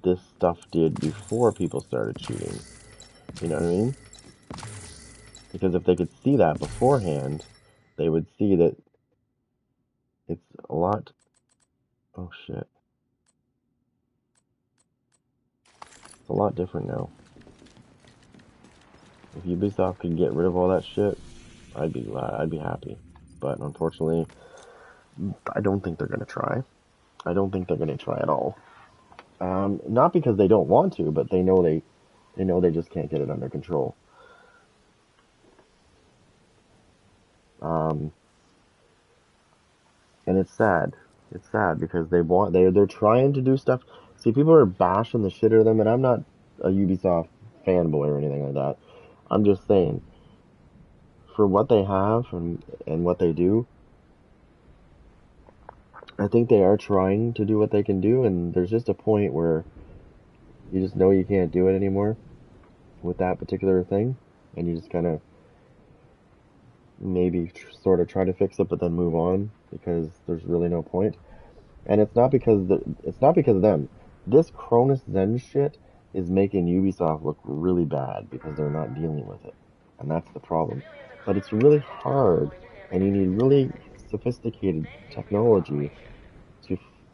this stuff did before people started cheating. You know what I mean? Because if they could see that beforehand, they would see that it's a lot... Oh shit. It's a lot different now. If Ubisoft could get rid of all that shit, I'd be glad, I'd be happy. But unfortunately, I don't think they're gonna try. I don't think they're gonna try at all. Not because they don't want to, but they know they just can't get it under control. And it's sad. It's sad because they're trying to do stuff. See, people are bashing the shit out of them, and I'm not a Ubisoft fanboy or anything like that. I'm just saying, for what they have and what they do, I think they are trying to do what they can do, and there's just a point where you just know you can't do it anymore with that particular thing, and you just kind of maybe sort of try to fix it, but then move on because there's really no point. And it's not because of them. This Cronus Zen shit is making Ubisoft look really bad because they're not dealing with it, and that's the problem. But it's really hard, and you need really sophisticated technology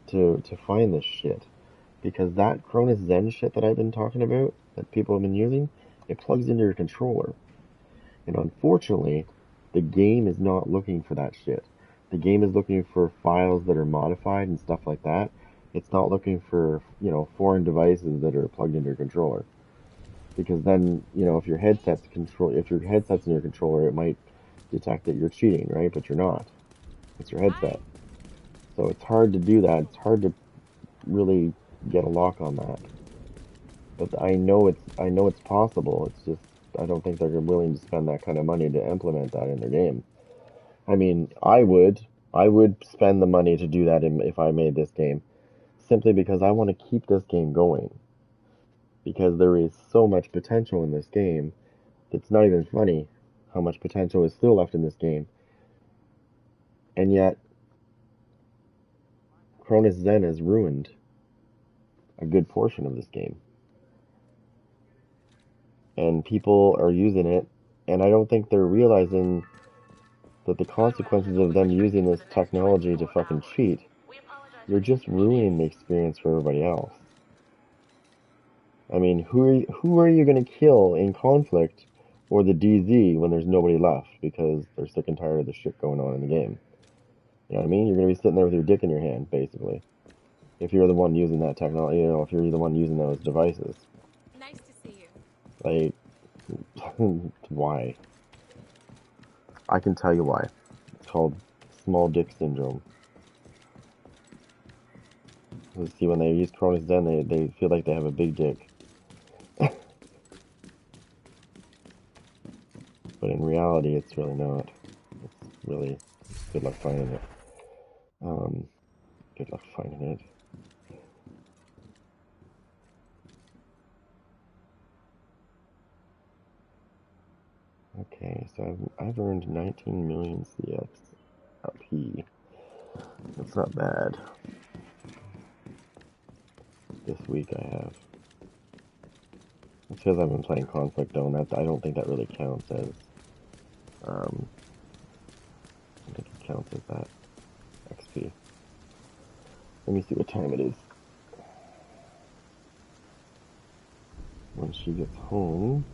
to find this shit. Because that Cronus Zen shit that I've been talking about, that people have been using, it plugs into your controller. And unfortunately, the game is not looking for that shit. The game is looking for files that are modified and stuff like that. It's not looking for, foreign devices that are plugged into your controller. Because then, if your headset's in your controller, it might detect that you're cheating, right? But you're not. It's your headset. So it's hard to do that. It's hard to really get a lock on that. But I know it's possible. It's just I don't think they're willing to spend that kind of money to implement that in their game. I mean, I would spend the money to do that if I made this game, simply because I want to keep this game going. Because there is so much potential in this game. It's not even funny how much potential is still left in this game. And yet, Cronus Zen has ruined a good portion of this game. And people are using it, and I don't think they're realizing that the consequences of them using this technology to fucking cheat, you're just ruining the experience for everybody else. I mean, who are you going to kill in Conflict or the DZ when there's nobody left because they're sick and tired of the shit going on in the game? You know what I mean? You're going to be sitting there with your dick in your hand, basically. If you're the one using that technology, if you're the one using those devices. Nice to see you. Like, why? I can tell you why. It's called small dick syndrome. You see, when they use Cronus Zen, they feel like they have a big dick. But in reality, it's really not. It's really, good luck finding it. Good luck finding it. Okay, so I've earned 19 million CX RP. That's not bad. This week I have. It's because I've been playing Conflict though, and I don't think that really counts as, I don't think it counts as that XP. Let me see what time it is. When she gets home,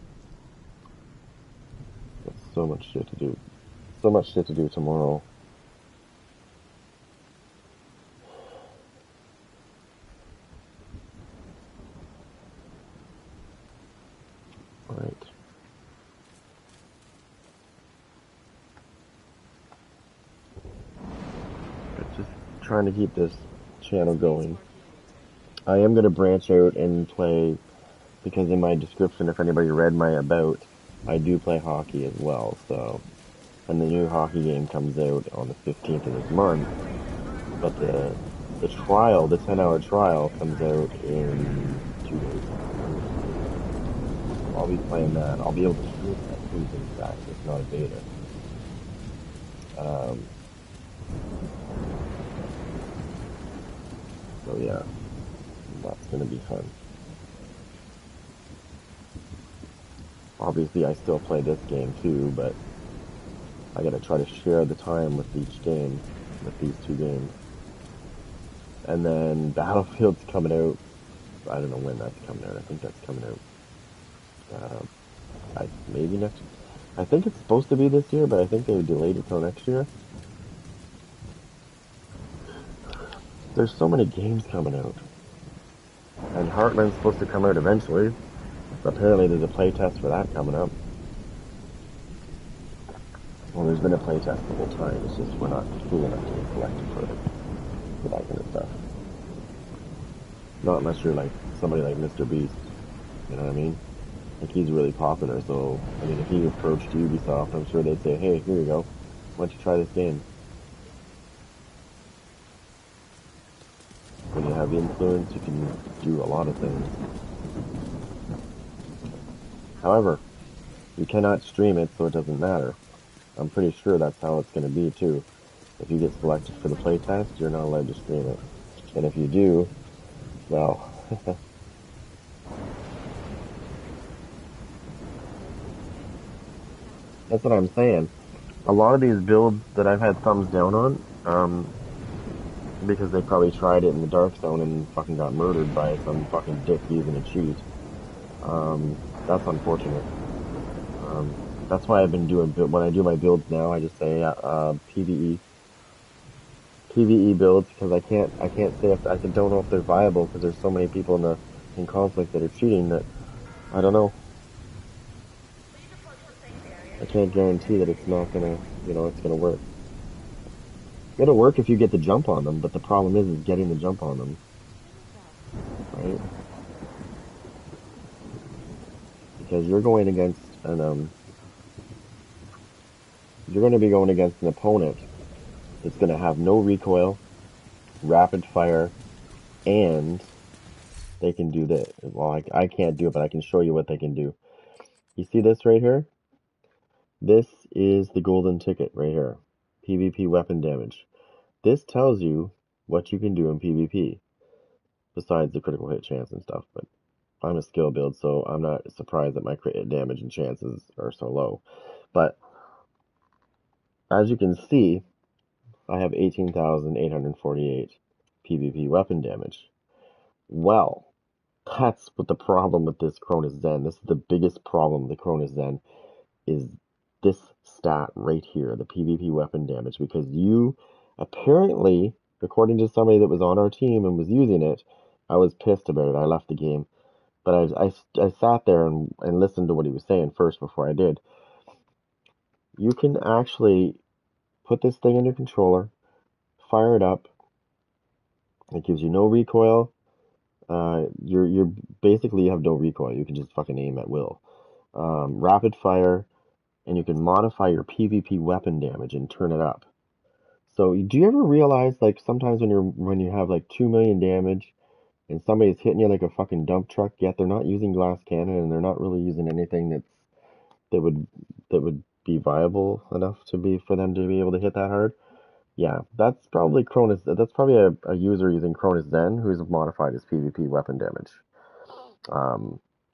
there's so much shit to do. So much shit to do tomorrow. Alright. Just trying to keep this channel going. I am going to branch out and play, because in my description, if anybody read my about, I do play hockey as well, so, and the new hockey game comes out on the 15th of this month, but the trial, the 10-hour trial, comes out in 2 days. I'll be playing that. I'll be able to stream that too, in fact, it's not a beta. So yeah, that's gonna be fun. Obviously, I still play this game too, but I gotta try to share the time with each game, with these 2 games. And then Battlefield's coming out. I don't know when that's coming out. I think that's coming out. Maybe next. I think it's supposed to be this year, but I think they delayed it till next year. There's so many games coming out, and Heartland's supposed to come out eventually. Apparently, there's a playtest for that coming up. Well, there's been a playtest the whole time. It's just we're not cool enough to get selected for that kind of stuff. Not unless you're like somebody like Mr. Beast. You know what I mean? Like, he's really popular, so, I mean, if he approached Ubisoft, I'm sure they'd say, hey, here you go. Why don't you try this game? When you have influence, you can do a lot of things. However, you cannot stream it, so it doesn't matter. I'm pretty sure that's how it's going to be, too. If you get selected for the playtest, you're not allowed to stream it. And if you do, well... That's what I'm saying. A lot of these builds that I've had thumbs down on, because they probably tried it in the Dark Zone and fucking got murdered by some fucking dick using a cheat. That's unfortunate. That's why I've been doing, when I do my builds now, I just say, PvE. PvE builds because I can't say if I don't know if they're viable because there's so many people in conflict that are cheating that I don't know. I can't guarantee that it's not gonna, it's gonna work. It'll work if you get the jump on them, but the problem is getting the jump on them, right? Because you're going against you're going to be going against an opponent that's going to have no recoil, rapid fire, and they can do this. Well, I can't do it, but I can show you what they can do. You see this right here? This is the golden ticket right here. PvP weapon damage. This tells you what you can do in PvP, besides the critical hit chance and stuff, but I'm a skill build, so I'm not surprised that my crit damage and chances are so low. But as you can see, I have 18,848 PvP weapon damage. Well, that's what the problem with this Cronus Zen. This is the biggest problem with the Cronus Zen, is this stat right here, the PvP weapon damage, because you apparently, according to somebody that was on our team and was using it, I was pissed about it. I left the game. But I sat there and listened to what he was saying first before I did. You can actually put this thing in your controller, fire it up. It gives you no recoil. You're basically, you have no recoil. You can just fucking aim at will. Rapid fire, and you can modify your PvP weapon damage and turn it up. So do you ever realize, like, sometimes when you have like 2 million damage and somebody's hitting you like a fucking dump truck, yet they're not using glass cannon and they're not really using anything that would be viable enough for them to be able to hit that hard? Yeah, that's probably Cronus. That's probably a user using Cronus Zen who's modified his PvP weapon damage.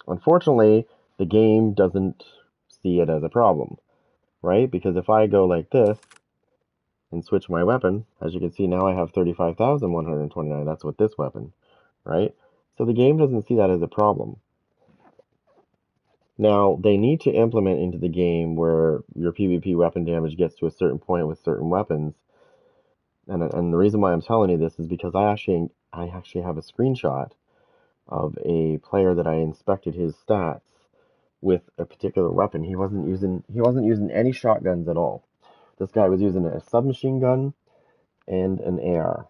Unfortunately, the game doesn't see it as a problem, right? Because if I go like this and switch my weapon, as you can see now I have 35,129. That's with this weapon, right? So the game doesn't see that as a problem. Now, they need to implement into the game where your PvP weapon damage gets to a certain point with certain weapons. And the reason why I'm telling you this is because I actually have a screenshot of a player that I inspected his stats with a particular weapon. He wasn't using any shotguns at all. This guy was using a submachine gun and an AR.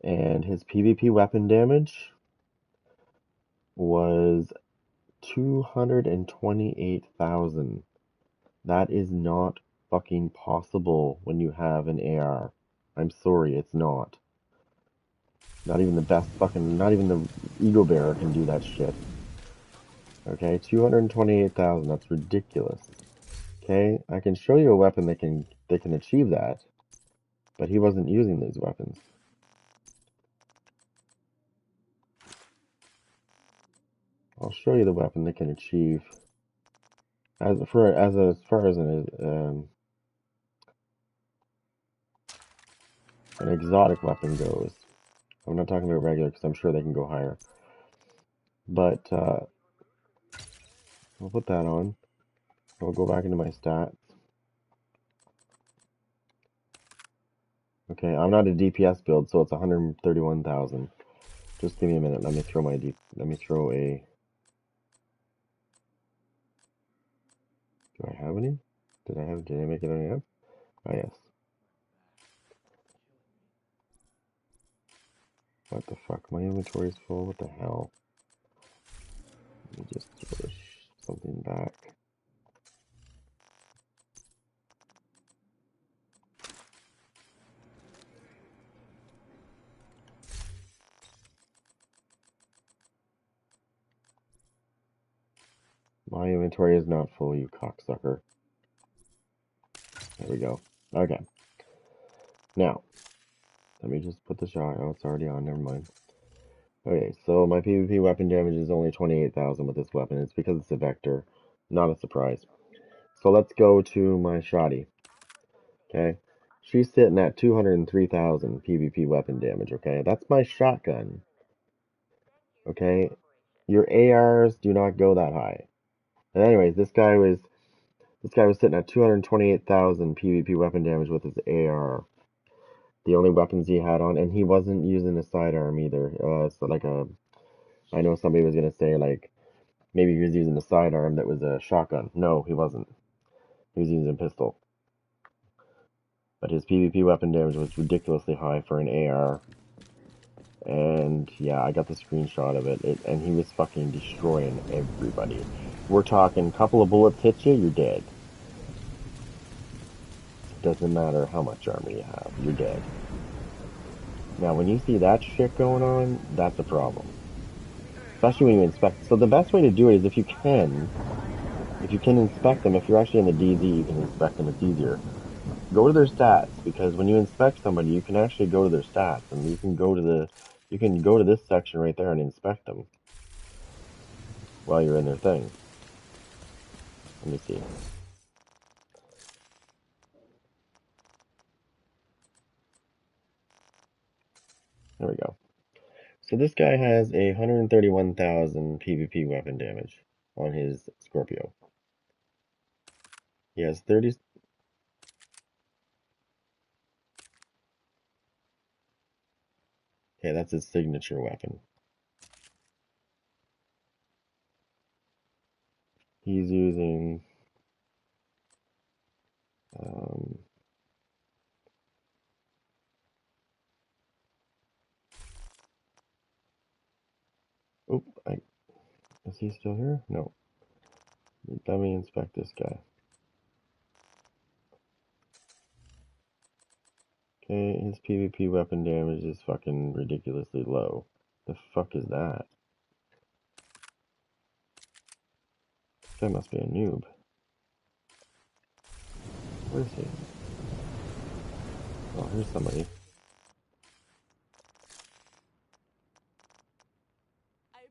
And his PvP weapon damage was 228,000. That is not fucking possible when you have an AR. I'm sorry, it's not. Not even the Ego Bearer can do that shit. Okay, 228,000, that's ridiculous. Okay, I can show you a weapon that can achieve that, but he wasn't using these weapons. I'll show you the weapon that can achieve as far as an exotic weapon goes. I'm not talking about regular because I'm sure they can go higher. But I'll put that on. I'll go back into my stats. Okay, I'm not a DPS build, so it's 131,000. Just give me a minute. Let me throw a. Do I have any? Did I make it any up? Oh yes. What the fuck? My inventory's full. What the hell? Let me just throw something back. My inventory is not full, you cocksucker. There we go. Okay. Now, let me just put the shot. Oh, it's already on. Never mind. Okay, so my PvP weapon damage is only 28,000 with this weapon. It's because it's a vector. Not a surprise. So let's go to my shotty. Okay. She's sitting at 203,000 PvP weapon damage. Okay. That's my shotgun. Okay. Your ARs do not go that high. And anyways, this guy This guy was sitting at 228,000 PvP weapon damage with his AR. The only weapons he had on, and he wasn't using a sidearm either. So like I know somebody was gonna say like maybe he was using a sidearm that was a shotgun. No, he wasn't. He was using a pistol. But his PvP weapon damage was ridiculously high for an AR. And yeah, I got the screenshot of it. And he was fucking destroying everybody. We're talking a couple of bullets hit you, you're dead. Doesn't matter how much armor you have, you're dead. Now, when you see that shit going on, that's a problem. Especially when you inspect. So the best way to do it is if you can inspect them, if you're actually in the DZ, you can inspect them, it's easier. Go to their stats, because when you inspect somebody, you can actually go to their stats, and you can go to this section right there and inspect them while you're in their thing. Let me see. There we go. So this guy has 131,000 PvP weapon damage on his Scorpio. He has 30. Okay, that's his signature weapon. He's using oh, is he still here? No. Let me inspect this guy. Okay, his PvP weapon damage is fucking ridiculously low. The fuck is that? This guy must be a noob. Where is he? Oh, here's somebody.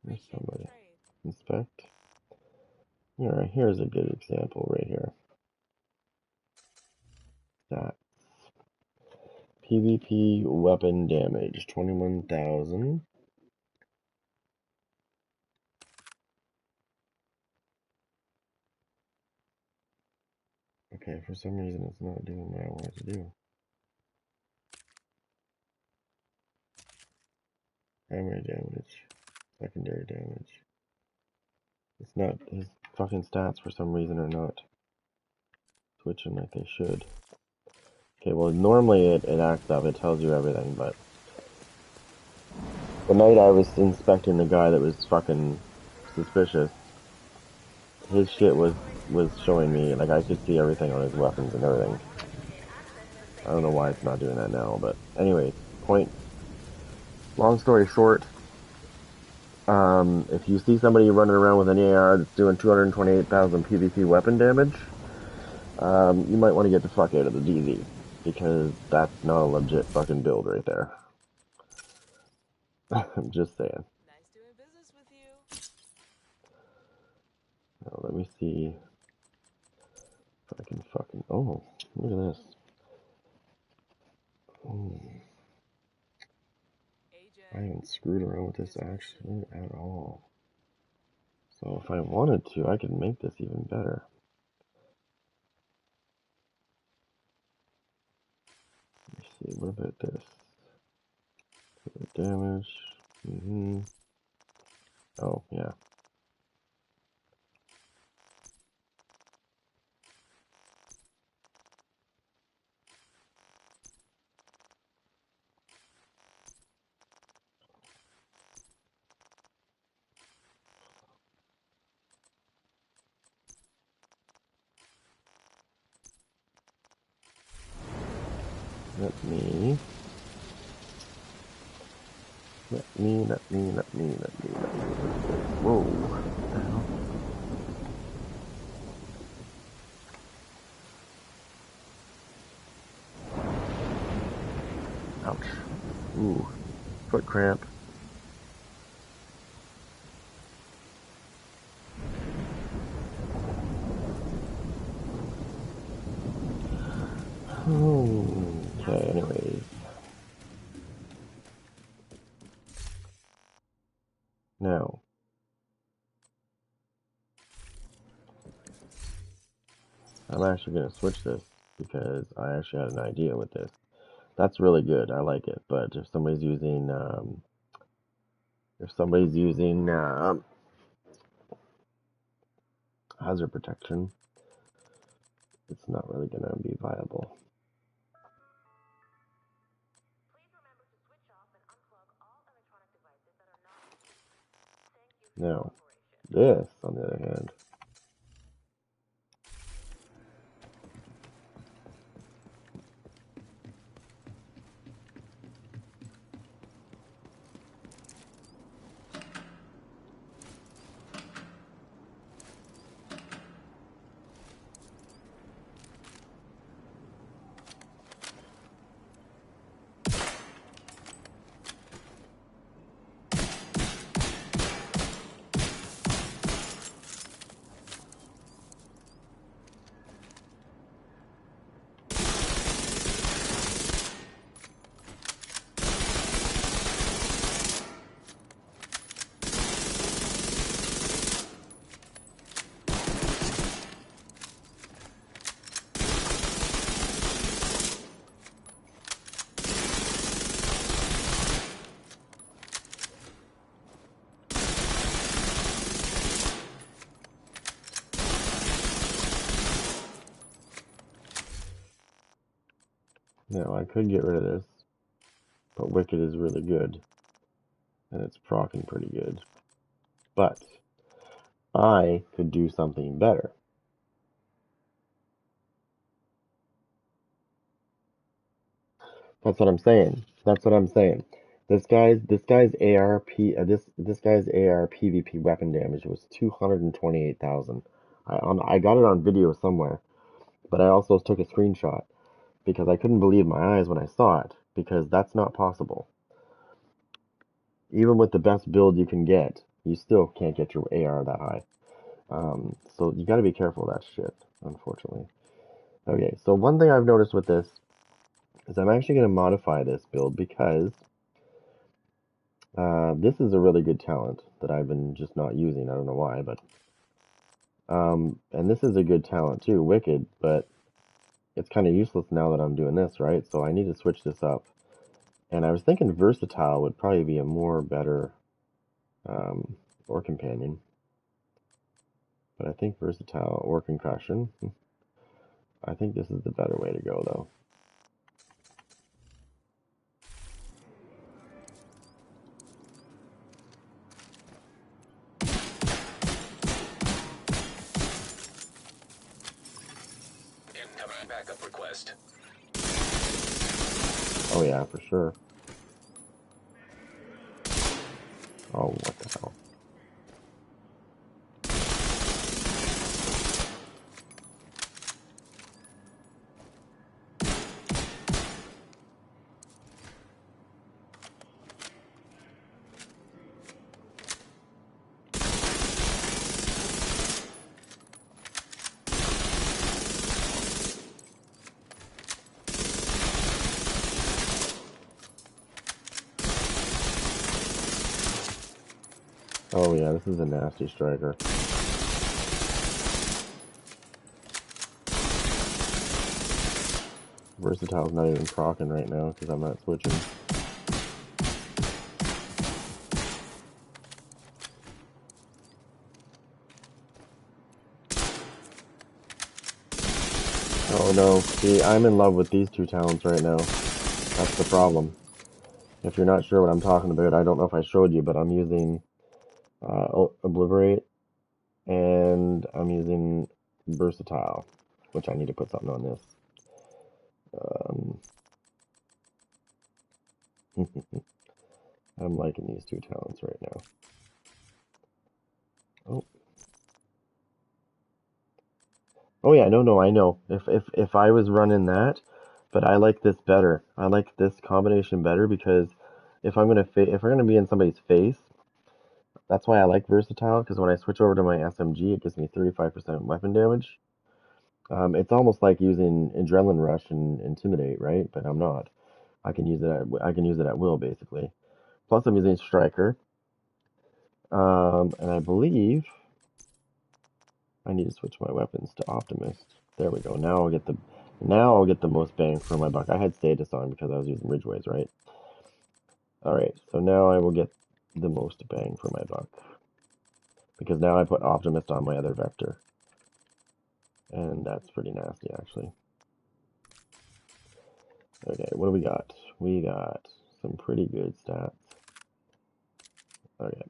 Here's somebody. Inspect. Alright, here's a good example right here. Stats. PvP weapon damage, 21,000. Okay, for some reason it's not doing what I want it to do. Primary damage, secondary damage. It's not, his fucking stats for some reason are not switching like they should. Okay, well normally it acts up, it tells you everything, but the night I was inspecting the guy that was fucking suspicious, his shit was showing me, like I could see everything on his weapons and everything. I don't know why it's not doing that now, but anyways, long story short, if you see somebody running around with an AR that's doing 228,000 PvP weapon damage, you might want to get the fuck out of the DZ, because that's not a legit fucking build right there. I'm just saying. Nice doing business with you. Now, let me see if I can fucking... Oh, look at this. Oh. I haven't screwed around with this actually at all. So if I wanted to, I could make this even better. Let's see, what about this? Damage. Oh, yeah. Let me. Whoa. What the hell? Ouch. Ooh. Foot cramp. Okay, anyways. Now. I'm actually going to switch this because I actually had an idea with this. That's really good. I like it. But if somebody's using hazard protection, it's not really going to be viable. Now, this, on the other hand, I could get rid of this, but Wicked is really good, and it's proccing pretty good. But I could do something better. That's what I'm saying. That's what I'm saying. This guy's ARP this guy's AR PvP weapon damage was 228,000. I got it on video somewhere, but I also took a screenshot because I couldn't believe my eyes when I saw it, because that's not possible. Even with the best build you can get, you still can't get your AR that high. So you got to be careful of that shit, unfortunately. Okay, so one thing I've noticed with this is I'm actually going to modify this build because this is a really good talent that I've been just not using. I don't know why, but and this is a good talent too, Wicked, but it's kind of useless now that I'm doing this, right? So I need to switch this up. And I was thinking Versatile would probably be a more better or companion. But I think Versatile or Concussion. I think this is the better way to go, though. Incoming backup request. Oh yeah, for sure. Oh, what the hell? Oh yeah, this is a nasty striker. Versatile's not even proccing right now because I'm not switching. Oh no, see, I'm in love with these two talents right now. That's the problem. If you're not sure what I'm talking about, I don't know if I showed you, but I'm using Obliterate, and I'm using Versatile, which I need to put something on this. I'm liking these two talents right now. Oh. Oh yeah, no, I know. If I was running that, but I like this better. I like this combination better because if I'm gonna be in somebody's face, that's why I like Versatile, because when I switch over to my SMG, it gives me 35% weapon damage. It's almost like using Adrenaline Rush and Intimidate, right? But I'm not. I can use it at will, basically. Plus, I'm using Striker, and I believe I need to switch my weapons to Optimist. There we go. Now I'll get the most bang for my buck. I had status on because I was using Ridgeways, right? Alright, so now I will get the most bang for my buck. Because now I put Optimist on my other vector. And that's pretty nasty, actually. Okay, what do we got? We got some pretty good stats. Okay.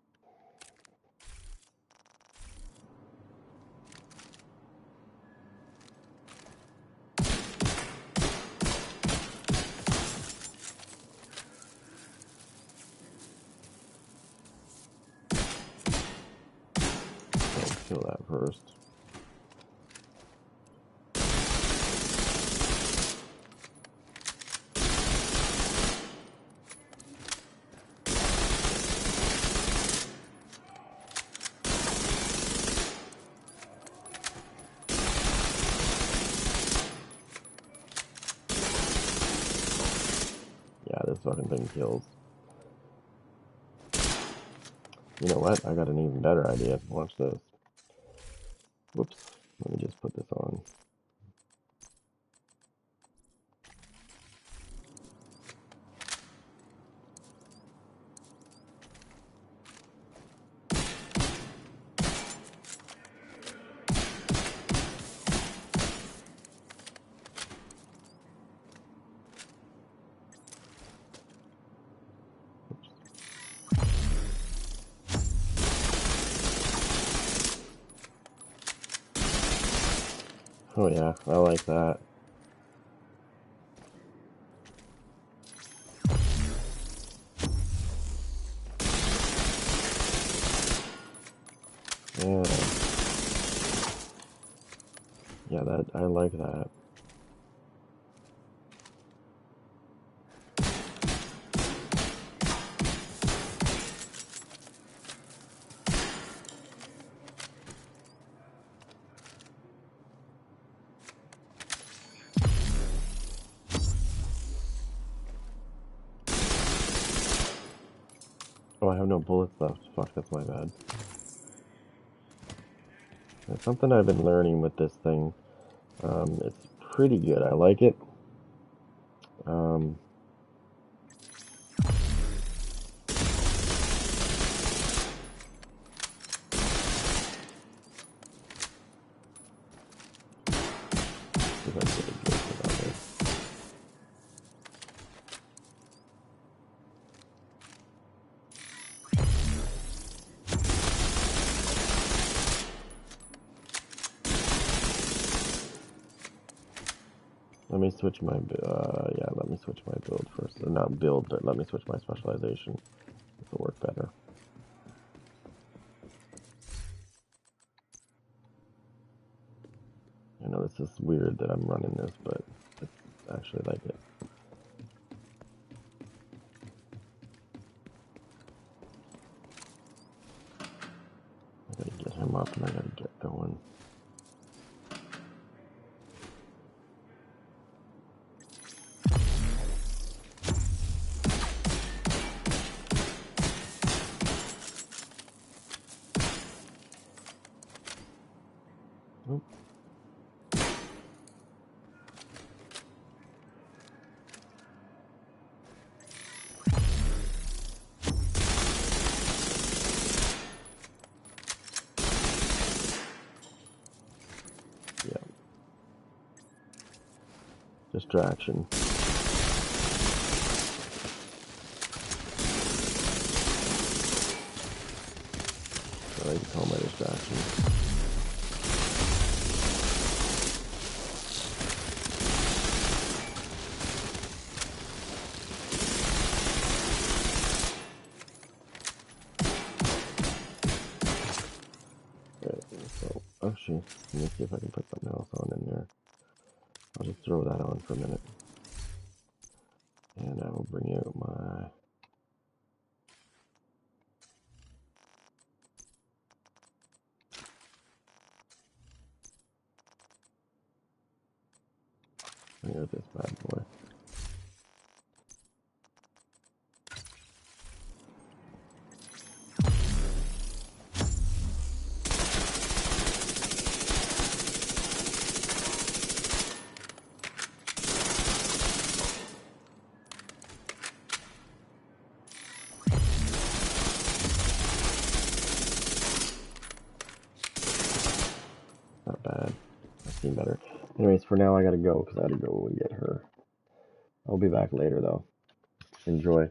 Let's kill that first. Yeah, this fucking thing kills. You know what? I got an even better idea. Watch this. Whoops. Let me just put this on. Oh yeah, I like that. Yeah. Yeah, I like that. Oh, I have no bullets left. Fuck, that's my bad. It's something I've been learning with this thing. It's pretty good. I like it. Let me switch my, let me switch my build first. Or not build, but let me switch my specialization. This will work better. I know this is weird that I'm running this, but it's actually like it. I gotta get him up and I gotta get going. Oop. Yeah. Distraction. I like to call my distraction. So, oh shit, let me see if I can put something else on in there. I'll just throw that on for a minute. And I will bring out my... Bring out this bad boy. seen better. Anyways, for now I gotta go, because I gotta go and get her. I'll be back later, though. Enjoy.